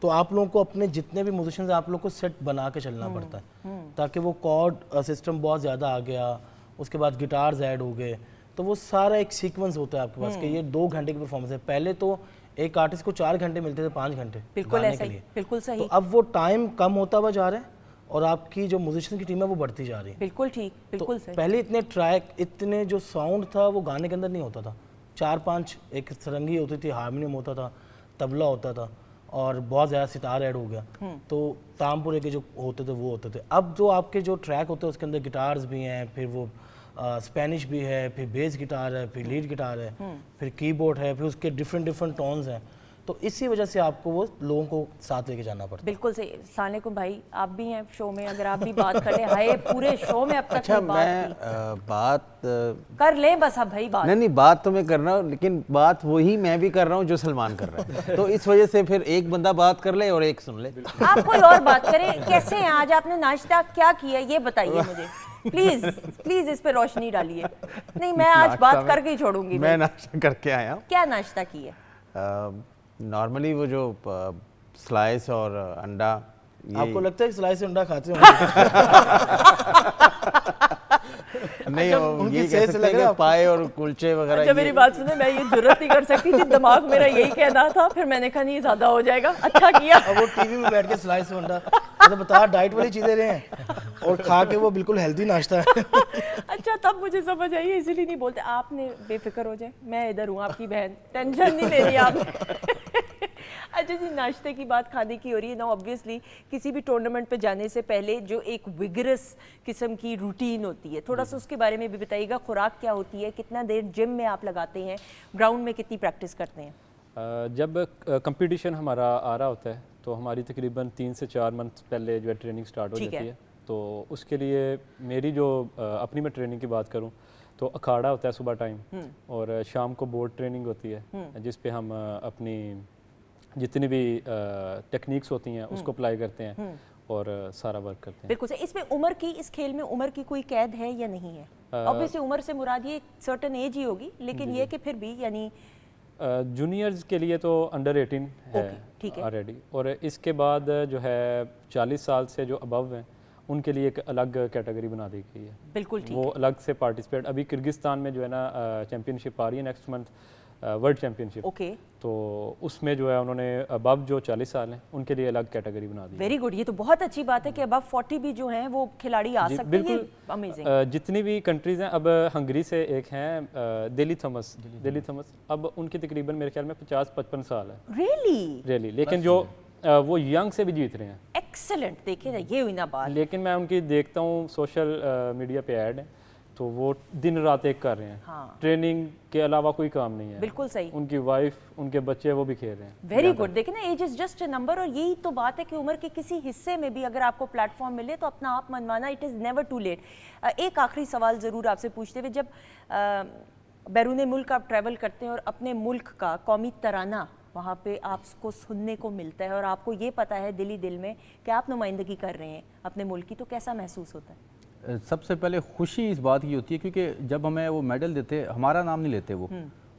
تو آپ لوگوں کو اپنے جتنے بھی میوزیشنز ہیں آپ لوگوں کو سیٹ بنا کے چلنا پڑتا ہے, تاکہ وہ کارڈ سسٹم بہت زیادہ آ گیا, اس کے بعد گٹارز ایڈ ہو گئے, تو وہ سارا ایک سیکوینس ہوتا ہے آپ کے پاس کہ یہ 2 گھنٹے کی پرفارمنس ہے. پہلے تو ایک آرٹسٹ کو 4 گھنٹے ملتے تھے, 5 گھنٹے گانے کے لیے.
بالکل صحیح.
تو اب وہ ٹائم کم ہوتا ہوا جا رہا ہے اور آپ کی جو میوزیشن کی ٹیم ہے وہ بڑھتی جا رہی ہے.
بالکل ٹھیک, بالکل صحیح.
پہلے اتنے ٹریک, اتنے جو ساؤنڈ تھا وہ گانے کے اندر نہیں ہوتا تھا. 4-5 ایک سرنگی ہوتی تھی, ہارمونیم ہوتا تھا, طبلہ ہوتا تھا, اور بہت زیادہ ستار ایڈ ہو گیا, تو تام پورے کے جو ہوتے تھے وہ ہوتے تھے. اب جو آپ کے جو ٹریک ہوتے ہیں اس کے اندر گٹارز بھی ہیں, پھر وہ اسپینش بھی ہے, پھر بیس گٹار ہے, پھر لیڈ گٹار ہے, پھر کی بورڈ ہے, پھر اس کے ڈفرینٹ ٹونز ہیں. تو اسی وجہ سے آپ کو وہ لوگوں کو ساتھ لے کے جانا پڑتا ہے.
بالکل صحیح. السلام علیکم بھائی, آپ بھی ہیں شو میں, اگر آپ بھی بات کر لیں. ہائے پورے شو میں اب تک
اچھا
میں
بات
کر لیں بس. اب بھائی بات
نہیں بات تو میں کر رہا ہوں, لیکن بات وہی میں بھی کر رہا ہوں جو سلمان کر رہا ہے, تو اس وجہ سے پھر ایک بندہ بات کر لے اور ایک سن لے.
آپ کوئی اور بات کریں. کیسے ہیں آج, آپ نے ناشتہ کیا کیا یہ بتائیے مجھے پلیز. پلیز اس پہ روشنی ڈالیے. نہیں میں آج بات کر کے ہی چھوڑوں گی.
میں ناشتہ کر کے آیا ہوں.
کیا ناشتہ کیا؟
نارملی وہ جو سلائس اور انڈا.
آپ کو لگتا ہے کہ سلائس انڈا کھاتے ہوں؟
نہیں, یہ کہہ سکتے ہیں کہ پائے اور کلچے وغیرہ.
جب میری بات سنیں, میں یہ جرت نہیں کر سکتی تھی, دماغ میرا یہی کہنا تھا, پھر میں نے کہا نہیں زیادہ ہو جائے گا. اچھا کیا.
اب وہ ٹی وی میں بیٹھ کے سلائس انڈا بتا ڈائٹ والی چیزیں رہے ہیں اور کھا کے وہ بالکل ہیلدی ناشتہ ہے.
اچھا تب مجھے سمجھ آئی, اسی لیے نہیں بولتے. آپ نے بے فکر ہو جائے, میں ادھر ہوں آپ کی بہن, ٹینشن نہیں لے رہی آپ. اچھا جی, ناشتے کی بات کھانے کی ہو رہی ہے نا. آبویسلی کسی بھی ٹورنامنٹ پہ جانے سے پہلے جو ایک وگرس قسم کی روٹین ہوتی ہے, تھوڑا سا اس کے بارے میں بھی بتائیے گا. خوراک کیا ہوتی ہے, کتنا دیر جم میں آپ لگاتے ہیں, گراؤنڈ میں کتنی پریکٹس کرتے ہیں؟
جب کمپٹیشن ہمارا آ رہا ہوتا ہے تو ہماری تقریباً 3 سے 4 منتھ پہلے جو ہے ٹریننگ سٹارٹ ہو جاتی ہے. تو اس کے لیے میری جو اپنی میں ٹریننگ کی بات کروں تو اکھاڑا ہوتا ہے صبح ٹائم, اور شام کو بورڈ ٹریننگ ہوتی ہے جس پہ ہم اپنی جتنی بھی ٹیکنیکس ہوتی ہیں اس کو اپلائی کرتے ہیں اور سارا ورک کرتے ہیں.
بالکل صحیح. اس میں عمر کی, اس کھیل میں عمر کی کوئی قید ہے یا نہیں ہے؟ obviously عمر سے مراد یہ سرٹن ایج ہی ہوگی, لیکن یہ کہ پھر بھی یعنی
جونیئرز کے لیے تو انڈر 18 ہے آلریڈی, اور اس کے بعد جو ہے 40 سال سے جو ابو ہیں ان کے لیے ایک الگ کیٹیگری بنا دی گئی ہے.
بالکل ٹھیک.
وہ الگ سے پارٹیسپیٹ, ابھی کرگزستان میں جو ہے نا چیمپئن شپ آ رہی ہے نیکسٹ منتھ, ورلڈ چیمپئن شپ.
اوکے.
تو اس میں جو ہے انہوں نے ابو جو 40 سال ہیں ان کے لیے الگ کیٹیگری بنا دی.
Very good. یہ تو بہت اچھی بات ہے کہ ابو 40 بھی جو ہیں وہ کھلاڑی آ سکتے ہیں.
بالکل امیزنگ. جتنی بھی کنٹریز ہیں, اب ہنگری سے ایک ہیں دلی تھامس, اب ان کی تقریباً میرے خیال میں 50-55 سال ہے. ریلی. لیکن جو وہ ینگ سے بھی جیت رہے ہیں.
ایکسلنٹ. دیکھیں نا, یہ ہوئی نا بات.
لیکن میں ان کی دیکھتا ہوں سوشل میڈیا پہ ایڈ ہیں تو وہ دن رات ایک کر رہے ہیں. ٹریننگ کے علاوہ کوئی کام نہیں ہے.
بالکل صحیح.
ان کی وائف, ان کے بچے, وہ بھی کھیل رہے ہیں.
Very good. دیکھیں نا, age is just a number, اور یہی تو بات ہے کہ عمر کے کسی حصے میں بھی اگر آپ کو پلیٹ فارم ملے تو اپنا آپ منوانا, it is never too late. ایک آخری سوال ضرور آپ سے پوچھتے ہوئے, جب بیرون ملک آپ ٹریول کرتے ہیں اور اپنے ملک کا قومی ترانہ وہاں پہ آپ کو سننے کو ملتا ہے اور آپ کو یہ پتہ ہے دلی دل میں کہ آپ نمائندگی کر رہے ہیں اپنے ملک کی, تو کیسا محسوس ہوتا ہے؟
سب سے پہلے خوشی اس بات کی ہوتی ہے کیونکہ جب ہمیں وہ میڈل دیتے, ہمارا نام نہیں لیتے,